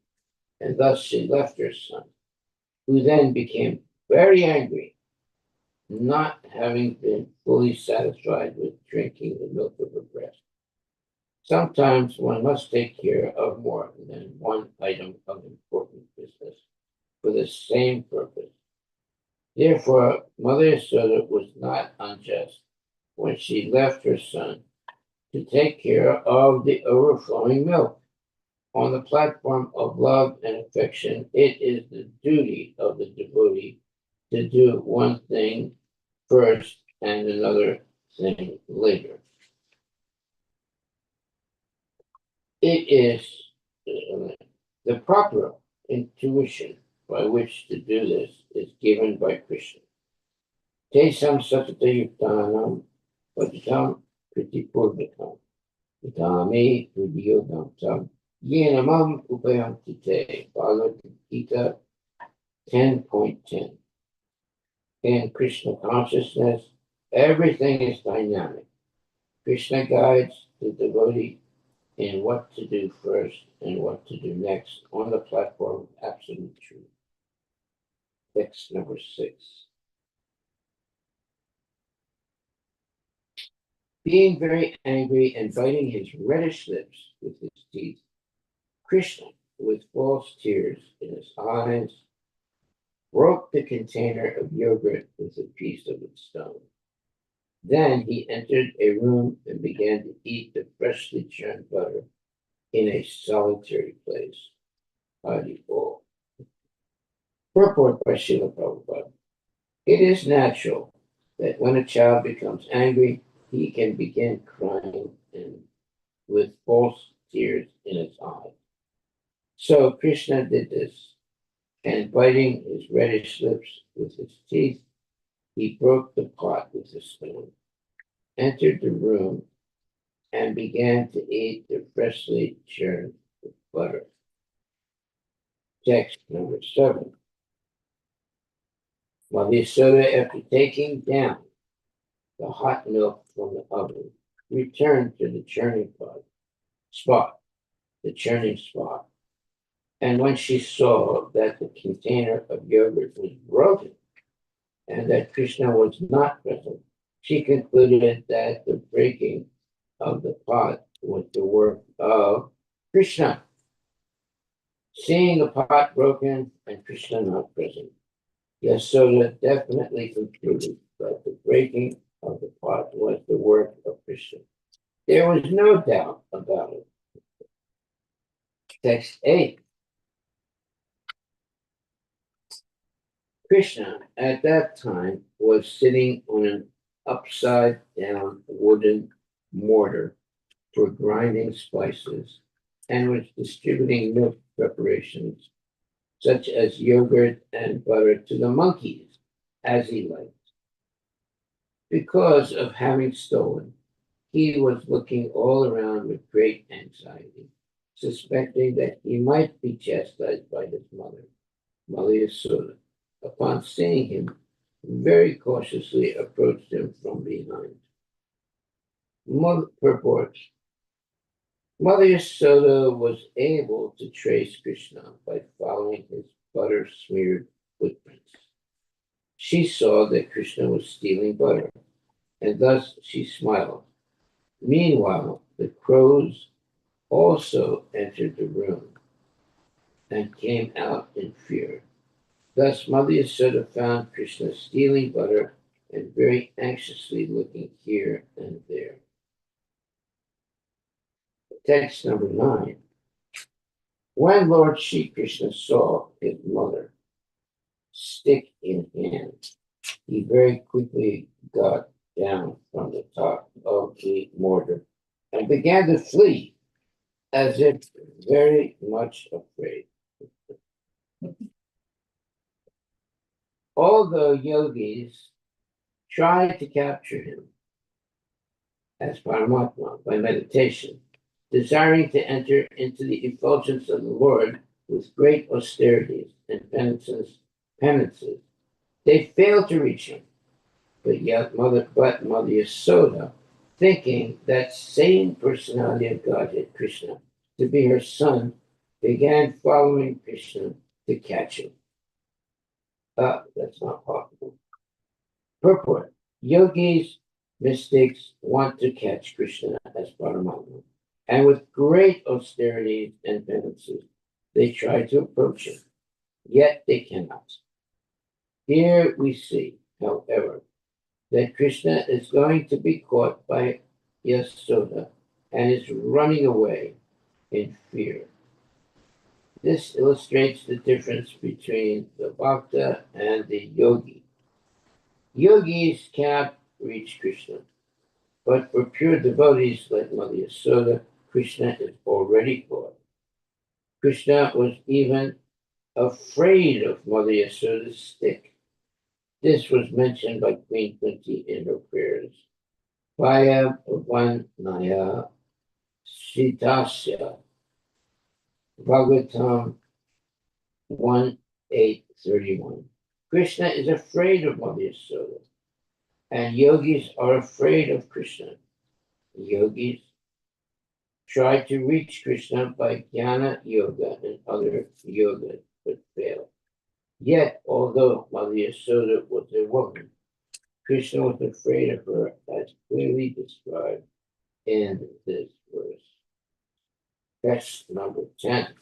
And thus she left her son, who then became very angry, not having been fully satisfied with drinking the milk of her breast. Sometimes one must take care of more than one item of important business for the same purpose. Therefore, Mother Yasoda was not unjust when she left her son to take care of the overflowing milk. On the platform of love and affection, it is the duty of the devotee to do one thing first and another thing later. It is the proper intuition by which to do this is given by Krishna. Tesam satata yuktanam patitam kritipurvikam itame hridiyodam tam yenamam upayamti te. Bhagavad Gita 10.10. In Krishna consciousness, everything is dynamic. Krishna guides the devotee in what to do first and what to do next on the platform of absolute truth. Text number 6. Being very angry and biting his reddish lips with his teeth, Krishna, with false tears in his eyes, broke the container of yogurt with a piece of its stone. Then he entered a room and began to eat the freshly churned butter in a solitary place. Harivilas. Purport by Srila Prabhupada. It is natural that when a child becomes angry, he can begin crying and with false tears in his eyes. So Krishna did this, and biting his reddish lips with his teeth, he broke the pot with a stone, entered the room, and began to eat the freshly churned butter. Text number 7. Madhyasoda, after taking down the hot milk from the oven, returned to the churning spot, the churning spot. And when she saw that the container of yogurt was broken and that Krishna was not present, she concluded that the breaking of the pot was the work of Krishna. Seeing the pot broken and Krishna not present, Yasoda definitely concluded that the breaking of the pot was the work of Krishna. There was no doubt about it. Text 8. Krishna at that time was sitting on an upside down wooden mortar for grinding spices and was distributing milk preparations such as yogurt and butter to the monkeys as he liked. Because of having stolen, he was looking all around with great anxiety, suspecting that he might be chastised by his mother, Yasoda. Upon seeing him, very cautiously approached him from behind. Purport. Mother Yasoda was able to trace Krishna by following his butter-smeared footprints. She saw that Krishna was stealing butter, and thus she smiled. Meanwhile, the crows also entered the room and came out in fear. Thus, Mother Yasoda found Krishna stealing butter and very anxiously looking here and there. Text number 9. When Lord Shri Krishna saw his mother, stick in hand, he very quickly got down from the top of the mortar and began to flee as if very much afraid. Although yogis tried to capture him as Paramatma by meditation, desiring to enter into the effulgence of the Lord with great austerities and penances, they failed to reach him. But Mother Yasoda, thinking that same personality of Godhead, Krishna, to be her son, began following Krishna to catch him. That's not possible. Purport. Yogis, mystics want to catch Krishna as Paramatma, and with great austerities and penances, they try to approach him, yet they cannot. Here we see, however, that Krishna is going to be caught by Yasoda and is running away in fear. This illustrates the difference between the bhakta and the yogi. Yogis cannot reach Krishna, but for pure devotees like Mother Yasoda, Krishna is already caught. Krishna was even afraid of Mother Yasoda's stick. This was mentioned by Queen Kunti in her prayers. Vaya Bhavanaya Sitasya Bhagavatam 1:831. Krishna is afraid of Mother Yasoda, and yogis are afraid of Krishna. Yogis try to reach Krishna by jnana yoga and other yogas, but fail. Yet, although Mother Yasoda was a woman, Krishna was afraid of her as clearly described in this verse. Text number 10.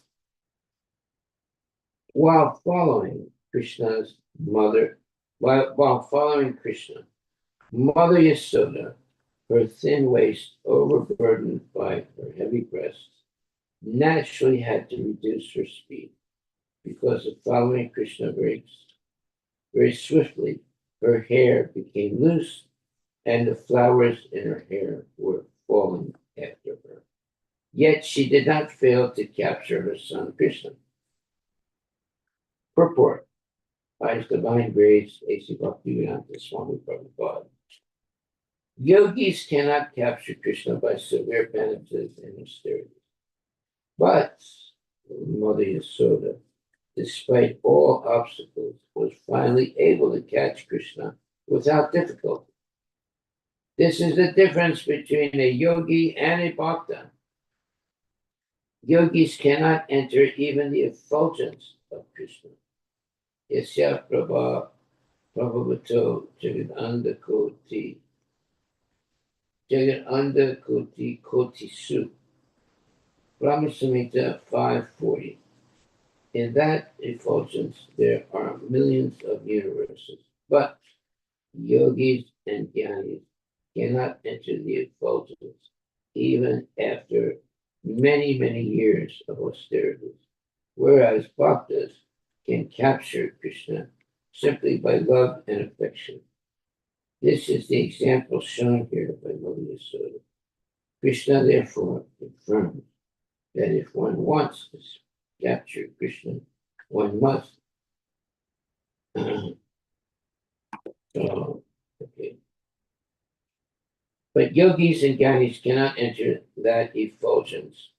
While following Krishna's mother, while following Krishna, Mother Yasoda, her thin waist overburdened by her heavy breasts, naturally had to reduce her speed because of following Krishna very swiftly. Her hair became loose and the flowers in her hair were falling after her. Yet she did not fail to capture her son Krishna. Purport by His Divine Grace, A.C. Bhaktivedanta Swami Prabhupada. Yogis cannot capture Krishna by severe penances and austerities. But Mother Yasoda, despite all obstacles, was finally able to catch Krishna without difficulty. This is the difference between a yogi and a bhakta. Yogis cannot enter even the effulgence of Krishna. Yasya Prabhavato Jagadanda Koti Su. Brahma Samhita 540. In that effulgence, there are millions of universes, but yogis and jnanis cannot enter the effulgence even after many, many years of austerities, whereas bhaktas can capture Krishna simply by love and affection. This is the example shown here by Mother Yasoda. Krishna therefore confirms that if one wants to capture Krishna, one must. Okay. But yogis and jnanis cannot enter that effulgence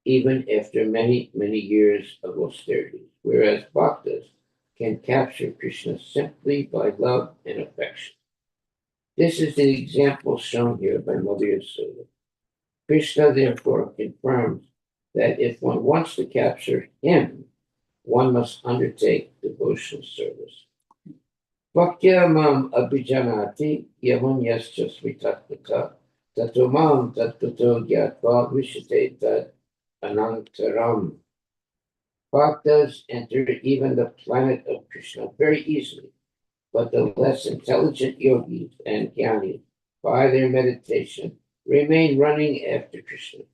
even after many, many years of austerity, whereas bhaktas can capture Krishna simply by love and affection. This is the example shown here by Mother Yasoda. Krishna therefore confirms that if one wants to capture him, one must undertake devotional service. Bhaktya mam abhijanati yavam yascha smitatmata tato mam tattato gyatva vishate tad anantaram. Bhaktas enter even the planet of Krishna very easily, but the less intelligent yogis and jnanis, by their meditation, remain running after Krishna.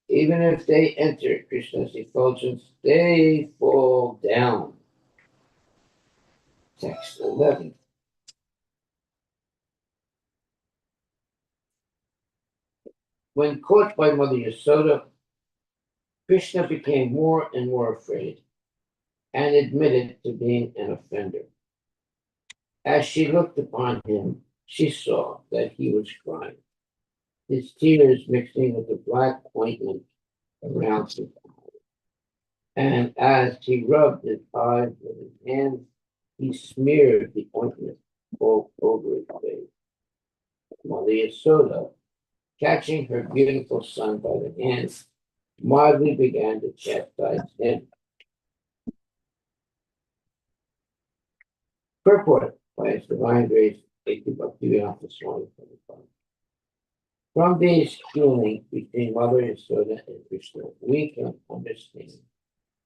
Even if they enter Krishna's effulgence, they fall down. Text 11. When caught by Mother Yasoda, Krishna became more and more afraid and admitted to being an offender. As she looked upon him, she saw that he was crying, his tears mixing with the black ointment around his eyes. And as he rubbed his eyes with his hands, he smeared the ointment all over his face. Mother Yasoda, catching her beautiful son by the hands, mildly began to chastise him. Purport by His Divine Grace, A.C. Bhaktivedanta Swami Prabhupada. From these feelings between Mother Yasoda and Krishna, we can understand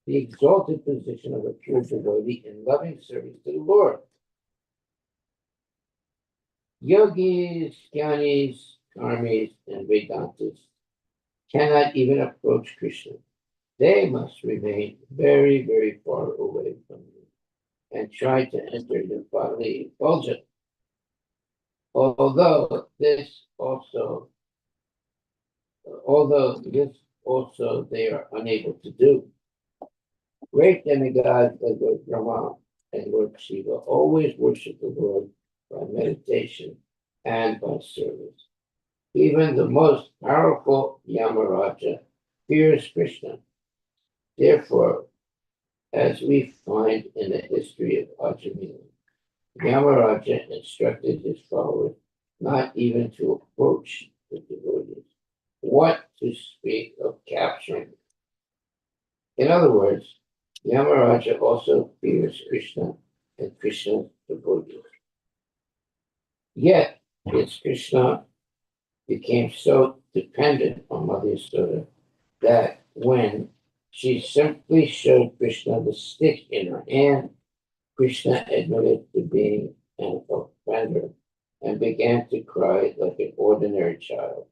the exalted position of a pure devotee in loving service to the Lord. Yogis, jnanis, karmis, and Vedantas cannot even approach Krishna. They must remain very, very far away from him and try to enter the bodily effulgence. Although this also they are unable to do. Great demigods like Lord Brahma and Lord Shiva always worship the Lord by meditation and by service. Even the most powerful Yamaraja fears Krishna. Therefore, as we find in the history of Ajamila, Yamaraja instructed his followers not even to approach the devotees. What to speak of capturing? In other words, Yamaraja also fears Krishna and Krishna's devotees. Yet, his Krishna became so dependent on Mother Yasoda that when she simply showed Krishna the stick in her hand, Krishna admitted to being an offender and began to cry like an ordinary child.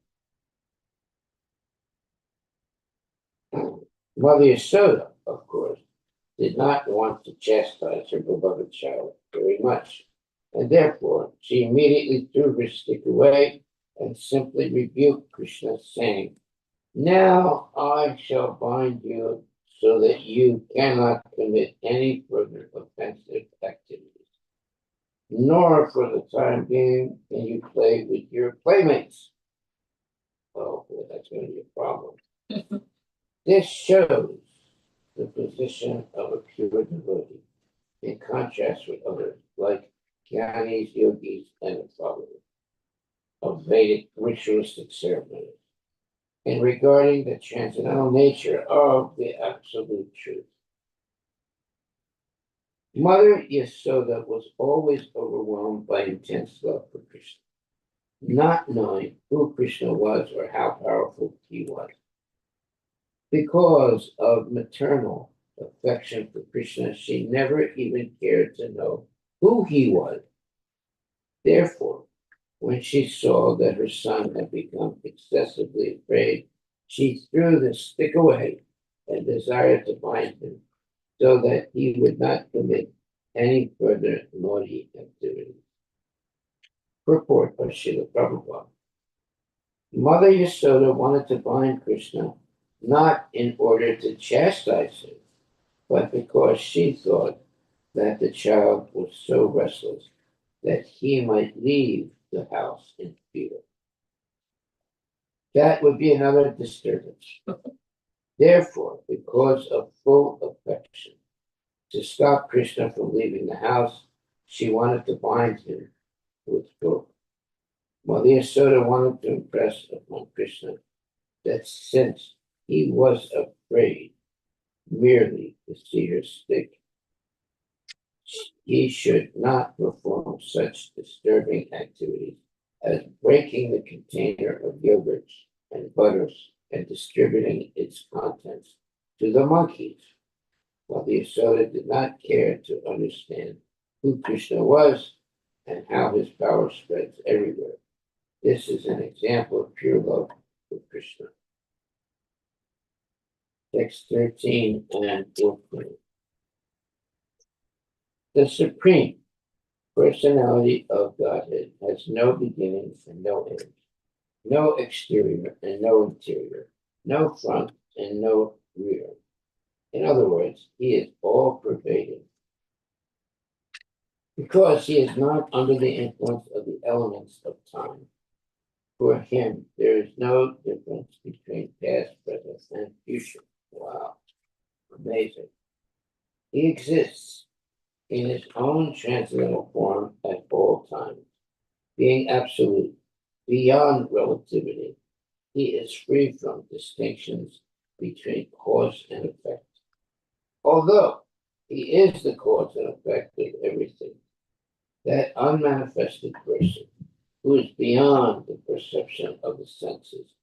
Mother Yasoda, of course, did not want to chastise her beloved child very much, and therefore she immediately threw her stick away and simply rebuked Krishna, saying, "Now I shall bind you so that you cannot commit any further offensive activities, nor for the time being can you play with your playmates." Oh, boy, that's going to be a problem. This shows the position of a pure devotee, in contrast with others like Gyanis, yogis, and followers of Vedic ritualistic ceremonies, in regarding the transcendental nature of the absolute truth. Mother Yasoda was always overwhelmed by intense love for Krishna, not knowing who Krishna was or how powerful he was. Because of maternal affection for Krishna, she never even cared to know who he was. Therefore, when she saw that her son had become excessively afraid, she threw the stick away and desired to bind him so that he would not commit any further naughty activity. Purport by Srila Prabhupada. Mother Yasoda wanted to bind Krishna not in order to chastise him, but because she thought that the child was so restless that he might leave the house in fear. That would be another disturbance. Therefore, because of full affection, to stop Krishna from leaving the house, she wanted to bind him with rope. Mother Yasoda wanted to impress upon Krishna that since he was afraid merely to see her stick, he should not perform such disturbing activities as breaking the container of yogurts and butters and distributing its contents to the monkeys. While the Yasoda did not care to understand who Krishna was and how his power spreads everywhere. This is an example of pure love for Krishna. Text 13 and 14. The Supreme Personality of Godhead has no beginning and no end, no exterior and no interior, no front and no rear. In other words, he is all pervading. Because he is not under the influence of the elements of time. For him, there is no difference between past, present, and future. Wow, amazing. He exists in his own transcendental form at all times, being absolute, beyond relativity. He is free from distinctions between cause and effect. Although he is the cause and effect of everything, that unmanifested person, who is beyond the perception of the senses,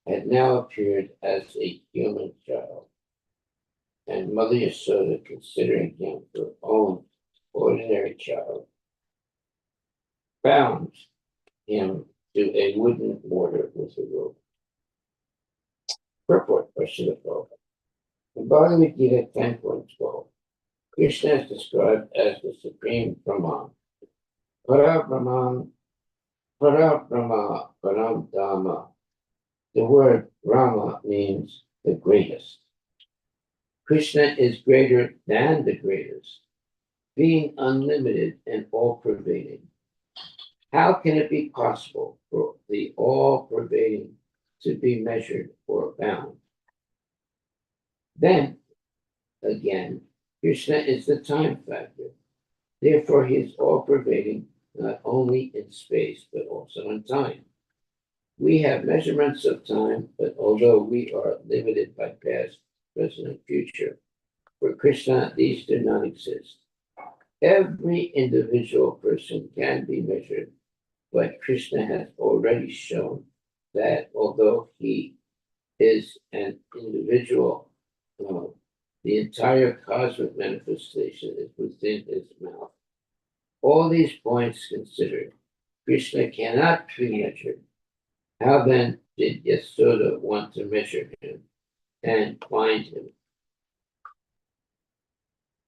had now appeared as a human child. And Mother Yasoda, considering him her own ordinary child, bound him to a wooden mortar with a rope. Purport by Srila Prabhupada. In Bhagavad Gita 10.12, Krishna is described as the supreme Brahman. Para Brahman, Para Brahma, Param Dhamma. The word Brahma means the greatest. Krishna is greater than the greatest, being unlimited and all-pervading. How can it be possible for the all-pervading to be measured or bound? Then, again, Krishna is the time factor. Therefore, he is all-pervading not only in space, but also in time. We have measurements of time, but although we are limited by past, present, and future, for Krishna, these do not exist. Every individual person can be measured, but Krishna has already shown that although he is an individual The entire cosmic manifestation is within his mouth. All these points considered, Krishna cannot be measured. How then did Yasoda want to measure him and find him?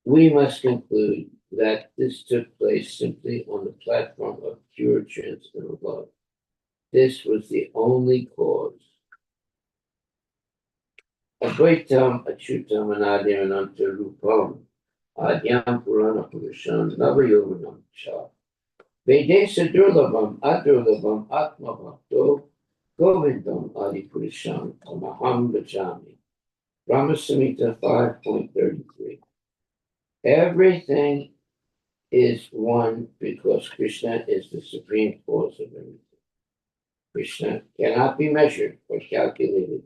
We must conclude that this took place simply on the platform of pure transcendental love. This was the only cause. Advaitam Achutam Anadim Anantarupam Adyam Purana Purusham Navayoganam Cha Vedesa Durlabam Adurlabam Atma Bhakto Govindam Adi Purusham Amaham Bhajami. Brahma Samhita 5.33. Everything is one because Krishna is the supreme cause of everything. Krishna cannot be measured or calculated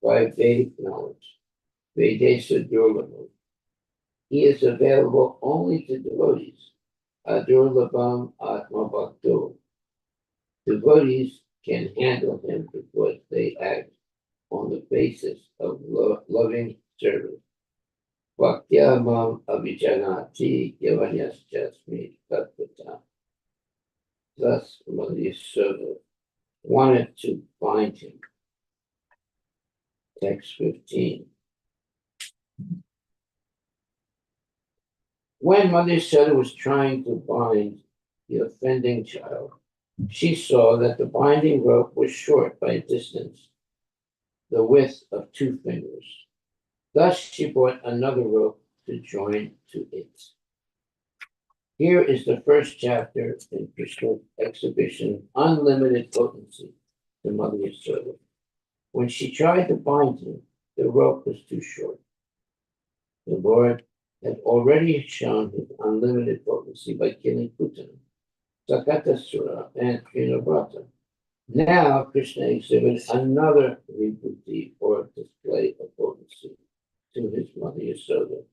by Vedic knowledge. Vedesa Durlabam. He is available only to devotees. Adurlabam Atma Bhakto. Devotees can handle him because they act on the basis of loving service. Bhaktyamam Abhijanati Yavanyas Jasmi Tatvata. Thus, Mother Yasoda wanted to bind him. Text 15. When Mother Yasoda was trying to bind the offending child, she saw that the binding rope was short by a distance, the width of 2 fingers. Thus, she bought another rope to join to it. Here is the first chapter in Krishna's exhibition, Unlimited Potency, to Mother Yasoda. When she tried to bind him, the rope was too short. The Lord had already shown his unlimited potency by killing Putana, Sakatasura, and Trinavrata. Now, Krishna exhibits another vibhuti or display of potency to his Mother Yasoda.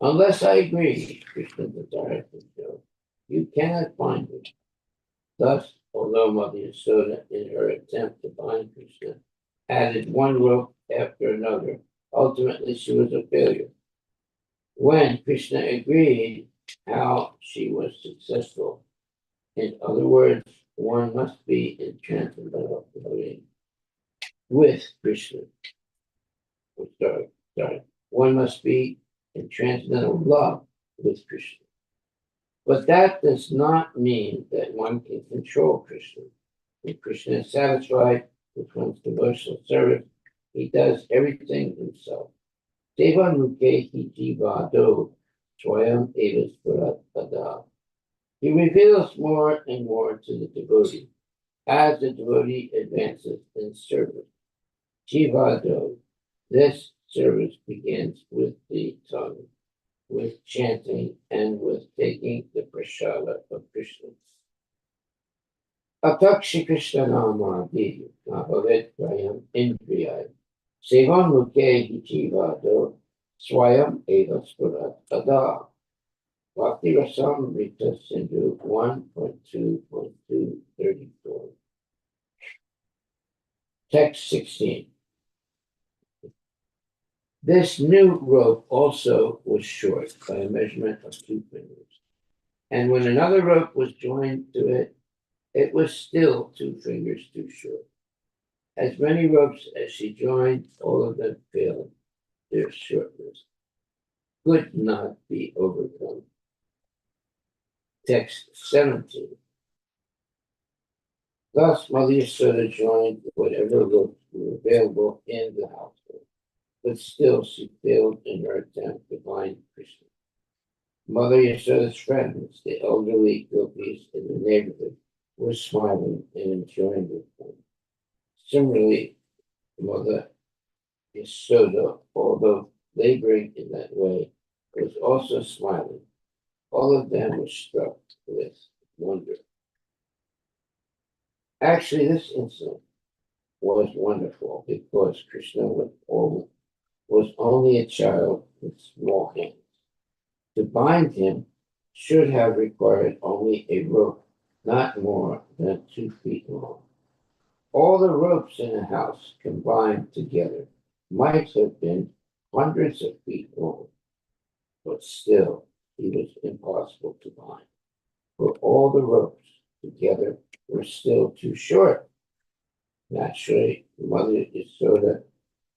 Unless I agree, Krishna desired to show, you cannot bind me. Thus, although Mother Yasoda, in her attempt to bind Krishna, added one rope after another, ultimately she was a failure. When Krishna agreed, how she was successful. In other words, one must be in transcendental devoting with Krishna. One must be in transcendental love with Krishna. But that does not mean that one can control Krishna. When Krishna is satisfied with one's devotional service, he does everything himself. Devan Mukehi Jivado Swayam Edas Pada. He reveals more and more to the devotee as the devotee advances in service. Jivado, this service begins with the tongue, with chanting, and with taking the prasada of Krishna. Atakshi Krishna Namadi, Mahavet Prayam Indriyai, Sevan Muke Jivado, Swayam Eva Spurat Ada. Bhakti Rasam Rita Sindhu 1.2.234. Text 16. This new rope also was short by a measurement of 2 fingers. And when another rope was joined to it, it was still 2 fingers too short. As many ropes as she joined, all of them failed. Their shortness could not be overcome. Text 17. Thus, Mother Yasoda joined whatever ropes were available in the household, but still she failed in her attempt to bind Krishna. Mother Yasoda's friends, the elderly gopis in the neighborhood, were smiling and enjoying the fun. Similarly, Mother Yasoda, although laboring in that way, was also smiling. All of them were struck with wonder. Actually, this incident was wonderful because Krishna was only a child with small hands. To bind him should have required only a rope, not more than 2 feet long. All the ropes in a house combined together might have been hundreds of feet long, but still he was impossible to bind, for all the ropes together were still too short. Naturally, Mother Yasoda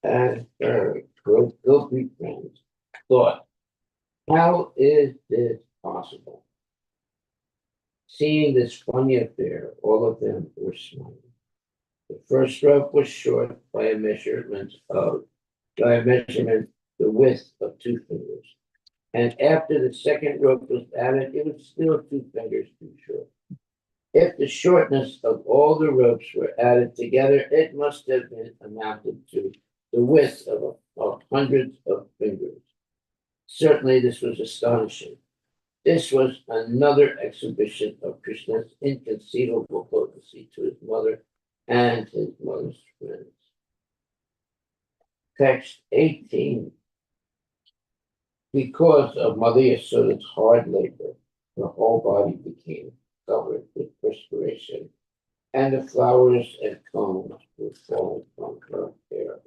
and her guilty friends thought, how is this possible? Seeing this funny affair, all of them were smiling. The first rope was short by a measurement, the width of 2 fingers. And after the second rope was added, it was still 2 fingers too short. If the shortness of all the ropes were added together, it must have been amounted to the width of hundreds of fingers. Certainly, this was astonishing. This was another exhibition of Krishna's inconceivable potency to his mother and his mother's friends. Text 18. Because of Mother Yasoda's hard labor, her whole body became covered with perspiration, and the flowers and cones were falling from her hair.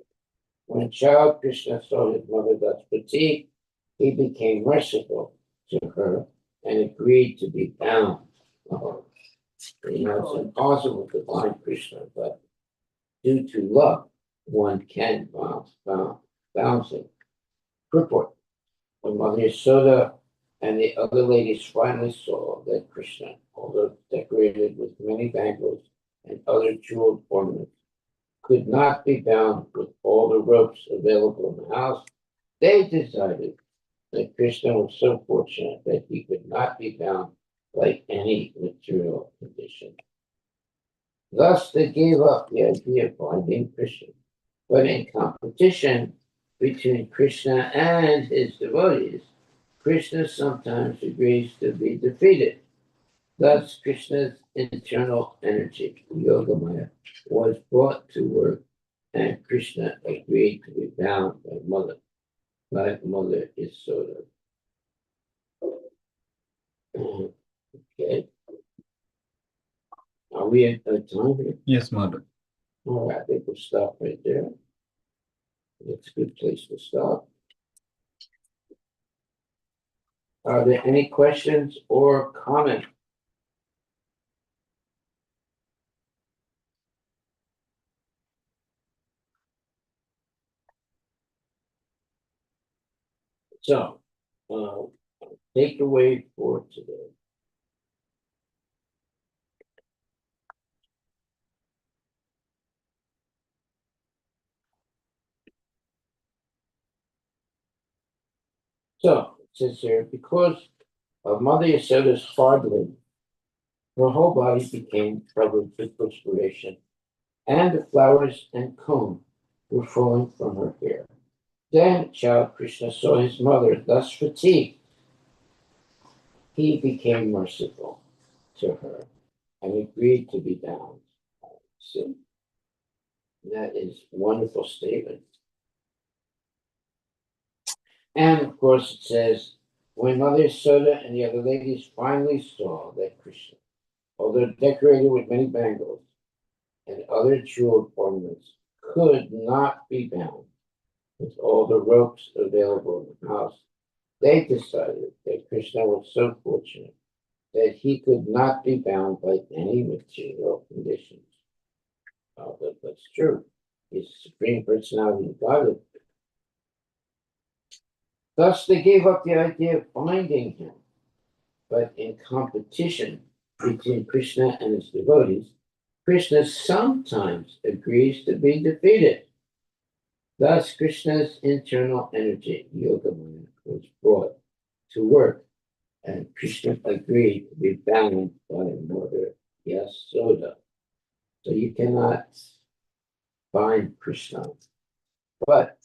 When child Krishna saw his mother thus fatigued, he became merciful to her and agreed to be bound. It's impossible to bind Krishna, but due to love, one can bound him. Purport. When Mother Yasoda and the other ladies finally saw that Krishna, although decorated with many bangles and other jeweled ornaments, could not be bound with all the ropes available in the house, they decided that Krishna was so fortunate that he could not be bound by any material condition. Thus, they gave up the idea of binding Krishna. But in competition between Krishna and his devotees, Krishna sometimes agrees to be defeated. Thus, Krishna's internal energy, Yogamaya, was brought to work, and Krishna agreed to be bound by Mother Yasoda. Okay. Are we at time here? Yes, Mother. All right, I think we'll stop right there. It's a good place to stop. Are there any questions or comments? So, takeaway for today. So, it says here, because of Mother Yasoda's hard labor, her whole body became covered with perspiration, and the flowers and comb were falling from her hair. Then child Krishna saw his mother thus fatigued. He became merciful to her and agreed to be bound. So that is a wonderful statement. And of course it says, when Mother Yasoda and the other ladies finally saw that Krishna, although decorated with many bangles and other jeweled ornaments, could not be bound with all the ropes available in the house, they decided that Krishna was so fortunate that he could not be bound by any material conditions. That's true. He's the Supreme Personality of Godhead. Thus, they gave up the idea of binding him. But in competition between Krishna and his devotees, Krishna sometimes agrees to be defeated. Thus, Krishna's internal energy, Yogamaya, was brought to work, and Krishna agreed to be bound by Mother Yasoda. So you cannot bind Krishna. But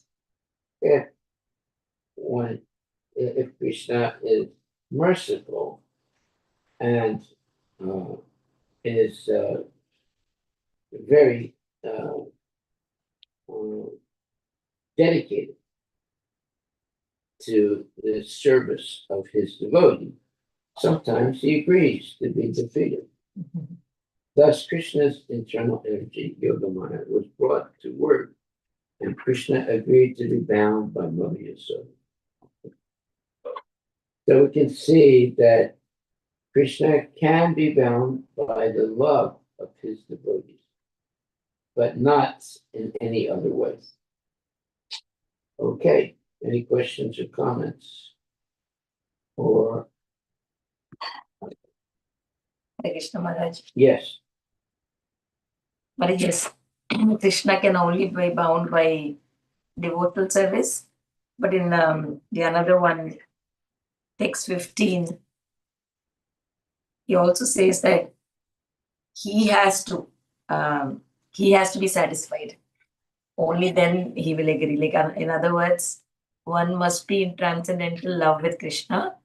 if Krishna is merciful and is very dedicated to the service of his devotee, sometimes he agrees to be defeated. Thus, Krishna's internal energy, Yogamaya, was brought to work, and Krishna agreed to be bound by Mother Yasoda. So we can see that Krishna can be bound by the love of his devotees, but not in any other way. Okay, any questions or comments? Or Hare Krishna Maharaj. yes, But yes, Krishna can only be bound by devotional service. But in the another one, text 15, he also says that he has to be satisfied. Only then he will agree. Like in other words, one must be in transcendental love with Krishna,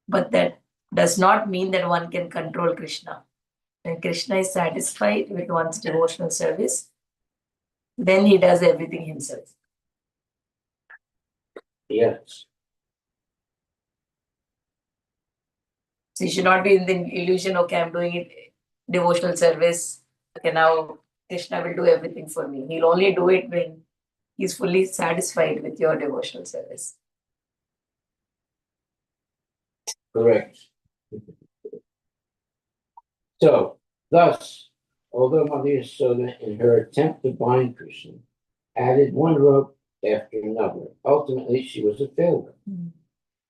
but that does not mean that one can control Krishna. When Krishna is satisfied with one's devotional service, then he does everything himself. yes, So you should not be in the illusion, okay, I'm doing it devotional service. Okay, now Krishna will do everything for me. He'll only do it when he's fully satisfied with your devotional service. correct. So, thus, although Mother Yasoda, in her attempt to bind Krishna, added one rope after another, ultimately she was a failure.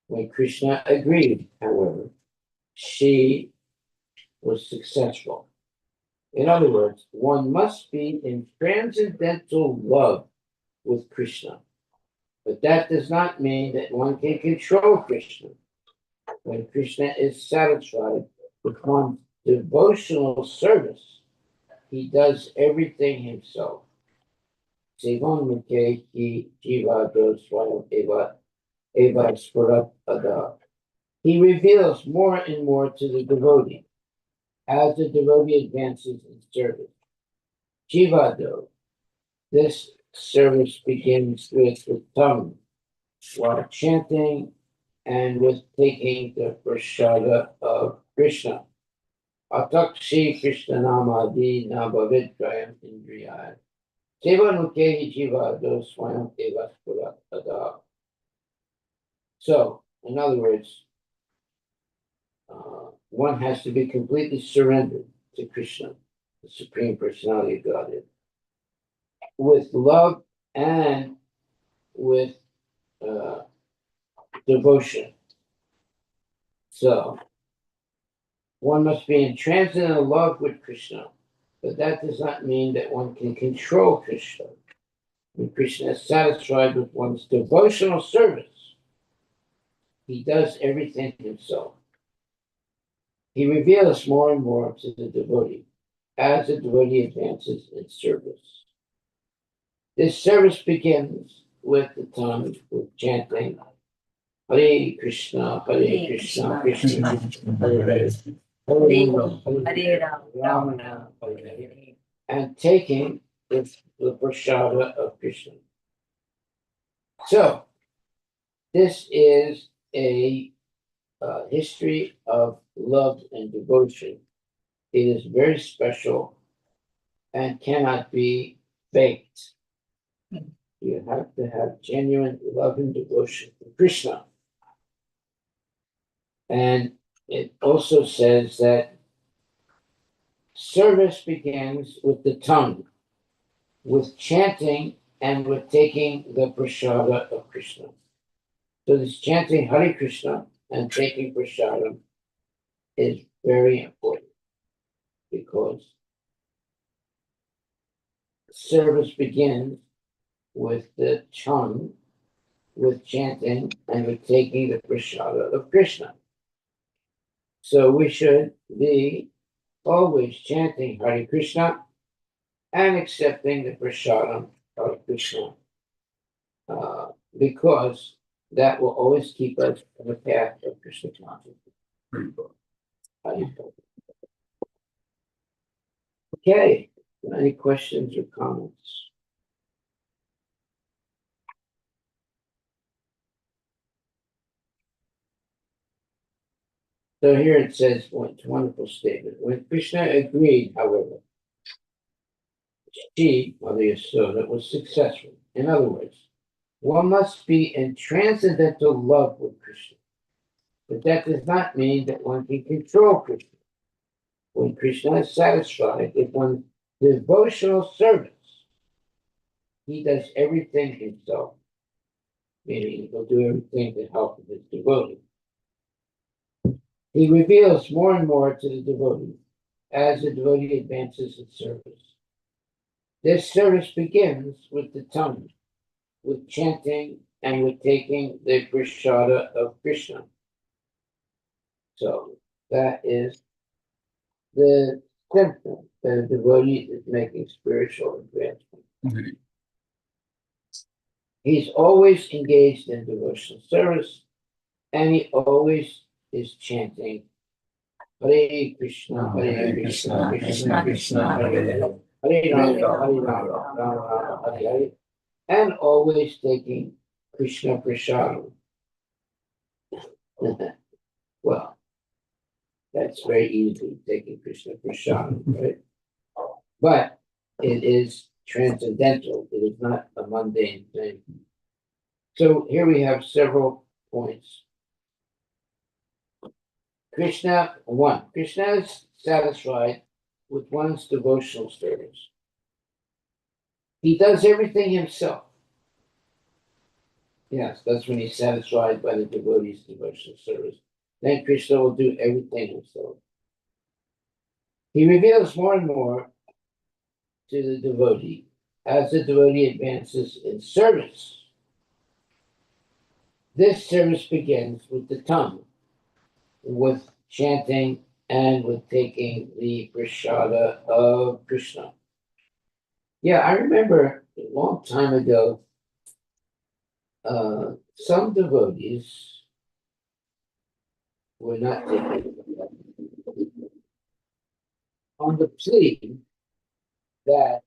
When Krishna agreed, however, she was successful. In other words, one must be in transcendental love with Krishna. But that does not mean that one can control Krishna. When Krishna is satisfied with one's devotional service, he does everything himself. Sevan Mukhe ki jiva dos swayam eva spurat ada. He reveals more and more to the devotee as the devotee advances in service. Jivado, this service begins with the tongue, while chanting and with taking the prasada of Krishna. Atakshi Krishna Namadi Nabhavidrayam Indriyaya. Sevanukehi Jivado Swayam Evaspura Ada. So, in other words, one has to be completely surrendered to Krishna, the Supreme Personality of Godhead, with love and with devotion. So, one must be in transcendental love with Krishna, but that does not mean that one can control Krishna. When Krishna is satisfied with one's devotional service, he does everything himself. He reveals more and more to the devotee as the devotee advances in service. This service begins with the tongue, with chanting Hare Krishna, Hare Krishna, Krishna Krishna, Hare Hare, Hare Rama, Hare Rama, Hare Hare, and taking the prasada of Krishna. So, this is a history of love and devotion. It is very special and cannot be faked. You have to have genuine love and devotion for Krishna. And it also says that service begins with the tongue, with chanting and with taking the prasada of Krishna. So this chanting Hare Krishna and taking prasada is very important because service begins with the tongue, with chanting, and with taking the prasada of Krishna. So we should be always chanting Hare Krishna and accepting the prasadam of Krishna, because that will always keep us on the path of Krishna consciousness. Okay, any questions or comments? So here it says, it's a wonderful statement. When Krishna agreed, however, she, Mother Yasoda, was successful. In other words, one must be in transcendental love with Krishna. But that does not mean that one can control Krishna. When Krishna is satisfied with one's devotional service, he does everything himself, meaning he will do everything to help his devotee. He reveals more and more to the devotee as the devotee advances in service. This service begins with the tongue, with chanting, and with taking the prasada of Krishna. So that is the symptom that a devotee is making spiritual advancement. Mhm. He's always engaged in devotional service, and he always is chanting Hare Krishna, Hare Krishna, Krishna Krishna, Hare Hare, Hare Rama, Hare Rama, Rama Rama, Hare Hare, and always taking Krishna Prasadam. Well, that's very easy, taking Krishna Prasadam, right? But it is transcendental, it is not a mundane thing. So here we have several points. Krishna is satisfied with one's devotional service. He does everything himself. Yes, that's when he's satisfied by the devotee's devotional service. Then Krishna will do everything himself. He reveals more and more to the devotee as the devotee advances in service. This service begins with the tongue, with chanting, and with taking the prasada of Krishna. Yeah, I remember a long time ago, some devotees were not taking on the plea that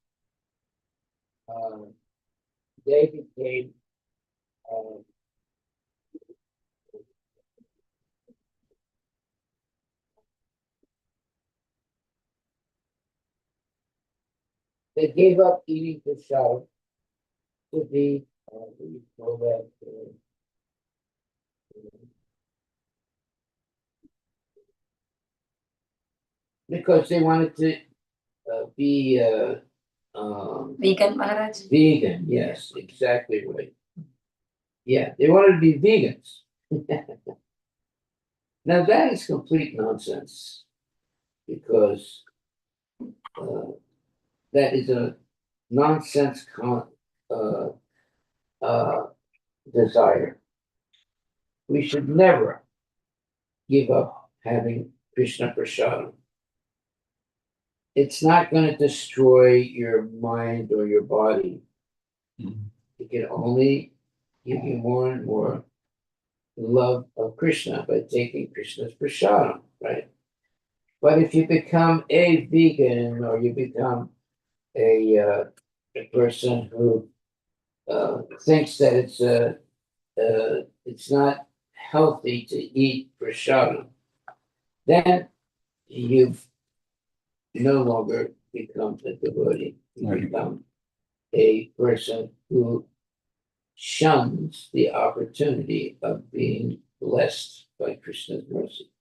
they became they gave up eating prasada to be what do you call that, because they wanted to be Vegan, Maharaj? vegan. Yes, exactly right. Yeah, they wanted to be vegans. Now that is complete nonsense because that is a nonsense uh, uh, desire. We should never give up having Krishna Prasadam. It's not going to destroy your mind or your body. Mhm. It can only give you more and more love of Krishna by taking Krishna's Prasadam, right? But if you become a vegan or you become a person who thinks that it's not healthy to eat prasadam, then you've no longer become a devotee. You Right. become a person who shuns the opportunity of being blessed by Krishna's mercy.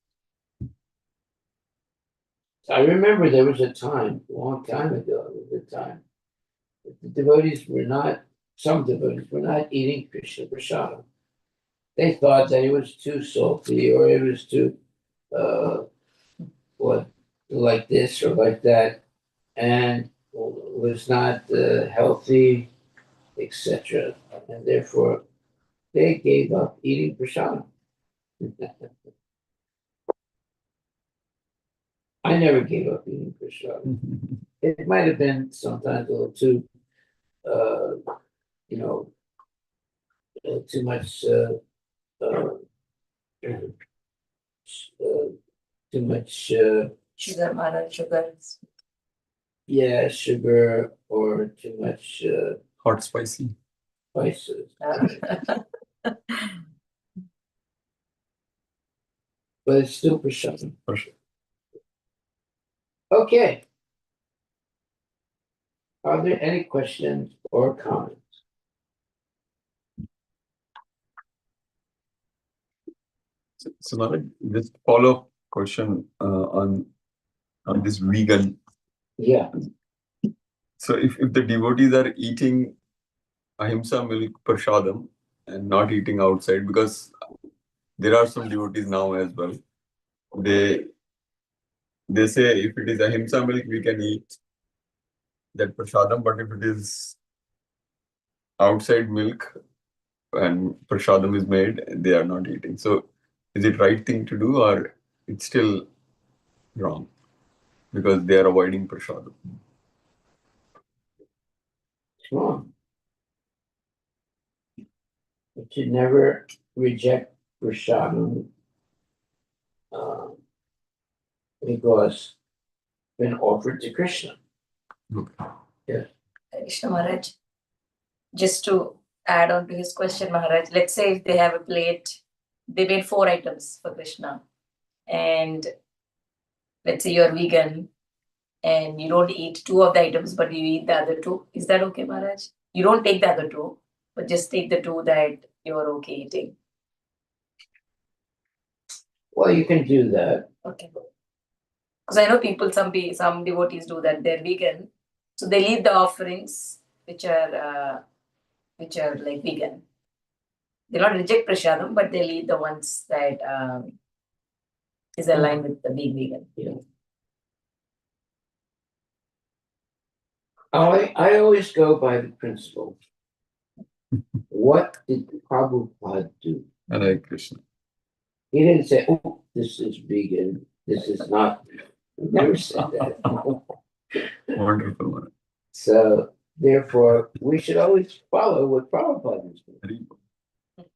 I remember there was a time, a long time ago, there was a time that some devotees were not eating Krishna prasadam. They thought that it was too salty or it was too, what, like this or like that, and was not healthy, etc. And therefore, they gave up eating prasadam. I never gave up eating prasadam. It might have been sometimes a little too, uh, you know, too much, uh, too much, Sugar, Maharaj, sugar. yeah, sugar or too much Hot spicy. spices. Uh, But it's still prasadam. For sure. Okay. Are there any questions or comments? So Maharaj, just follow-up question on this vegan. Yeah, So if the devotees are eating ahimsa milk prashadam and not eating outside, because there are some devotees now as well. They say if it is ahimsa milk, we can eat that prashadam, but if it is outside milk and prashadam is made, they are not eating. So is it right thing to do or it's still wrong because they are avoiding prashadam? it's wrong. You should never reject prashadam because it's been offered to Krishna. Krishna Maharaj, just to add on to his question, Maharaj, let's say if they have a plate, they made 4 items for Krishna, and let's say you're vegan and you don't eat 2 of the items, but you eat the other 2. Is that okay, Maharaj? You don't take the other 2, but just take the 2 that you're okay eating. Well, you can do that. Okay. Because I know people, some devotees do that. They're vegan, so they leave the offerings which are like vegan. They not reject prashadam, but they leave the ones that is aligned with the being vegan. Yeah. I always go by the principle. What did Prabhupada do? Hare Krishna. He didn't say, "Oh, this is vegan. This is not." He never said that. Wonderful. Maharaj. So therefore, we should always follow what Prabhupada is doing. Hare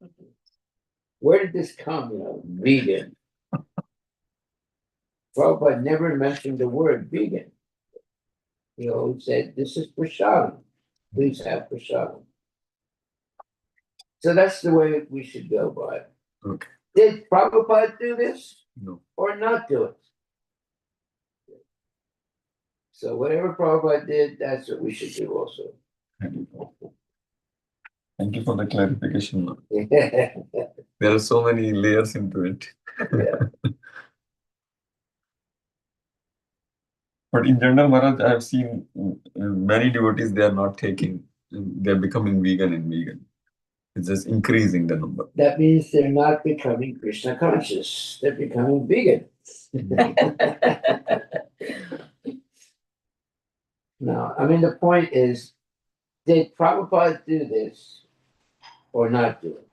Where did this come? Vegan. Prabhupada never mentioned the word vegan. He always said, "This is prashadam. Please have prashadam." So that's the way we should go by it. Okay. Did Prabhupada do this No. or not do it? So whatever Prabhupada did, that's what we should do also. Thank you for the clarification. Maharaj. Yeah. There are so many layers into it. But in general, Maharaj, I have seen many devotees, they are not taking, they're becoming vegan and vegan. It's just increasing the number. That means they're not becoming Krishna conscious. They're becoming vegan. No, I mean, the point is, did Prabhupada do this or not do it?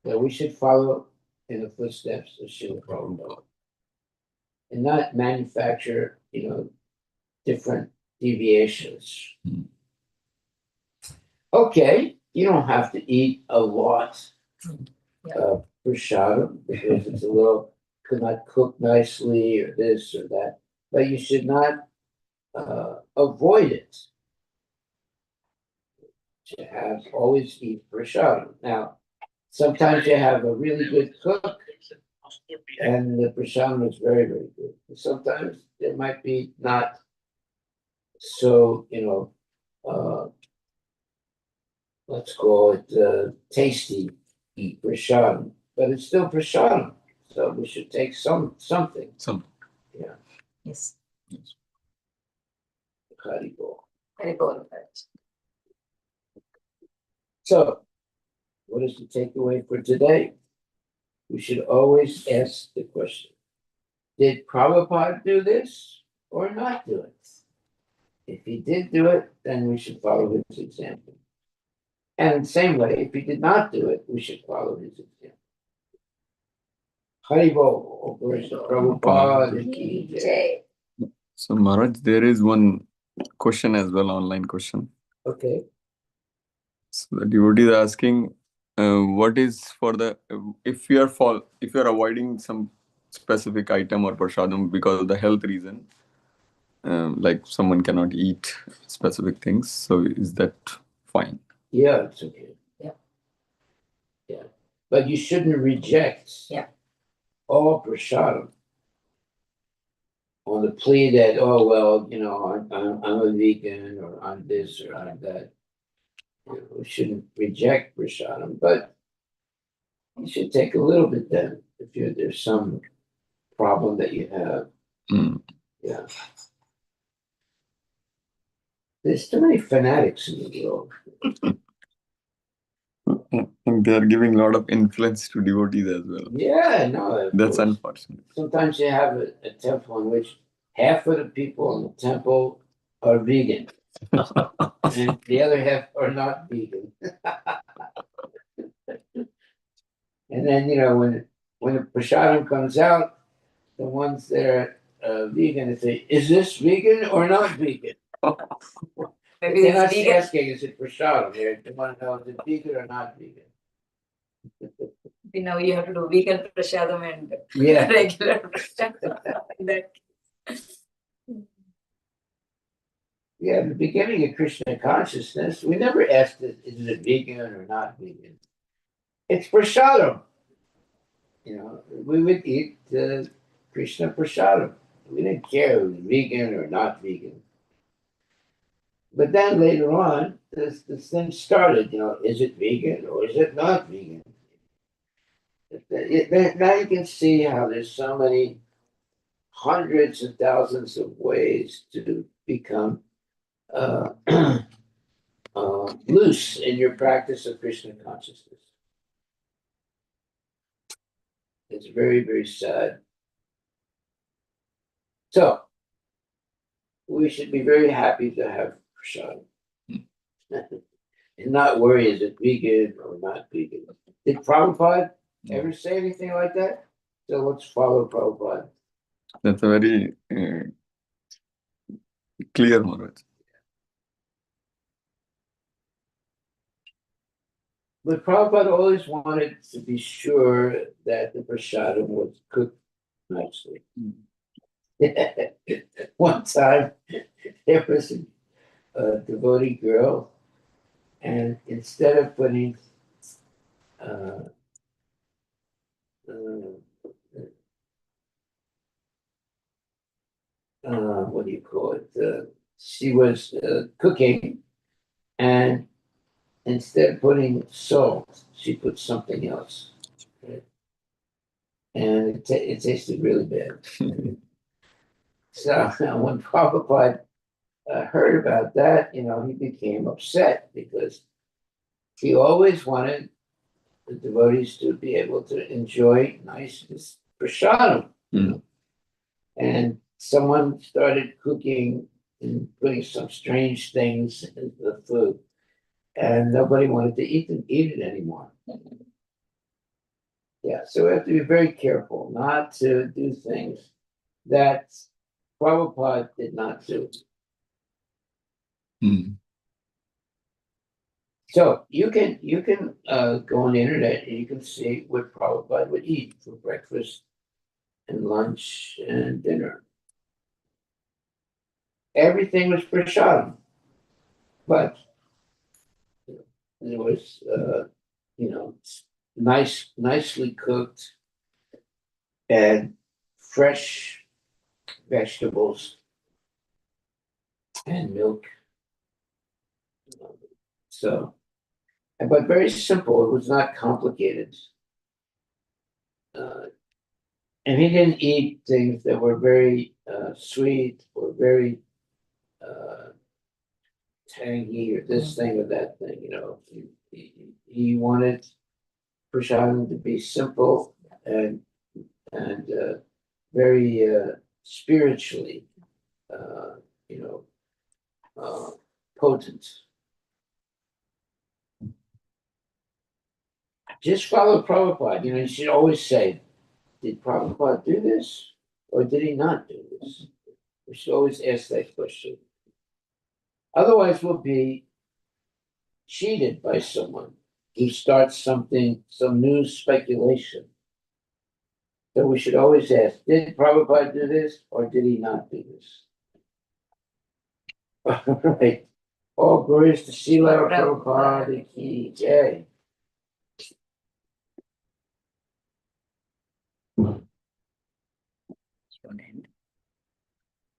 That we should follow in the footsteps of Srila Prabhupada and not manufacture, different deviations. Mm. Okay, you don't have to eat a lot Yeah. of prashadam because it's could not cook nicely or this or that, but you should not avoid it. You have always eat prashadam. Now, sometimes you have a really good cook and the prashadam is very, very good. Sometimes it might be not so, let's call it tasty eat prashadam, but it's still prashadam. So we should take something. Some. Yes. Yes. Haribol. Very bold. So, what is the takeaway for today? We should always ask the question, did Prabhupada do this or not do it? If he did do it, then we should follow his example. And in the same way, if he did not do it, we should follow his example. Haribol, Prabhupada ki jai. So Maharaj, there is one question as well, online question. Okay. So the devotee is asking, what is for the if you are avoiding some specific item or prashadam because of the health reason, like someone cannot eat specific things, so is that fine? Yeah, it's okay. Yeah. Yeah. But you shouldn't reject Yeah. all prashadam. on the plea that, oh, well, I'm a vegan or I'm this or I'm that. We shouldn't reject prasadam, but you should take a little bit then if there's some problem that you have. Mm. Yeah. There's too many fanatics in the world. And they are giving a lot of influence to devotees as well. Yeah, no. That's course. unfortunate. Sometimes you have a temple in which half of the people in the temple are vegan, and the other half are not vegan. And then, when the prasadam comes out, the ones that are vegan, they say, is this vegan or not vegan? Maybe They're not it's vegan. asking, is it prasadam? They want to know, is it vegan or not vegan? Now you have to do vegan prasadam and Yeah. regular prasadam. That Yeah, in the beginning of Krishna consciousness, we never asked, is it vegan or not vegan? It's prasadam. We would eat Krishna prasadam. We didn't care if it was vegan or not vegan. But then later on, this thing started, is it vegan or is it not vegan? Now you can see how there's so many hundreds of thousands of ways to become loose in your practice of Krishna consciousness. It's very, very sad. So, we should be very happy to have prasadam. And not worry, is it vegan or not vegan? Did Prabhupada ever say anything like that? So let's follow Prabhupada. That's a very clear Maharaj. But Prabhupada always wanted to be sure that the prasadam was cooked nicely. One time, there was a devotee girl, and instead of putting what do you call it? She was cooking, and instead of putting salt, she put something else. And it tasted really bad. So when Prabhupada heard about that, he became upset because he always wanted the devotees to be able to enjoy nice prasadam. And someone started cooking and putting some strange things in the food, and nobody wanted to eat it anymore. Yeah, so we have to be very careful not to do things that Prabhupada did not do. So you can go on the internet and you can see what Prabhupada would eat for breakfast and lunch and dinner. Everything was prasadam, but it was nicely cooked and fresh vegetables and milk. So, but very simple. It was not complicated. And he didn't eat things that were very sweet or very tangy or this thing or that thing. He wanted prasadam to be simple and very spiritually, potent. Just follow Prabhupada. You should always say, did Prabhupada do this or did he not do this? We should always ask that question. Otherwise, we'll be cheated by someone who starts some new speculation. So we should always ask, did Prabhupada do this or did he not do this? All right. All glories to Srila Prabhupada ki jai.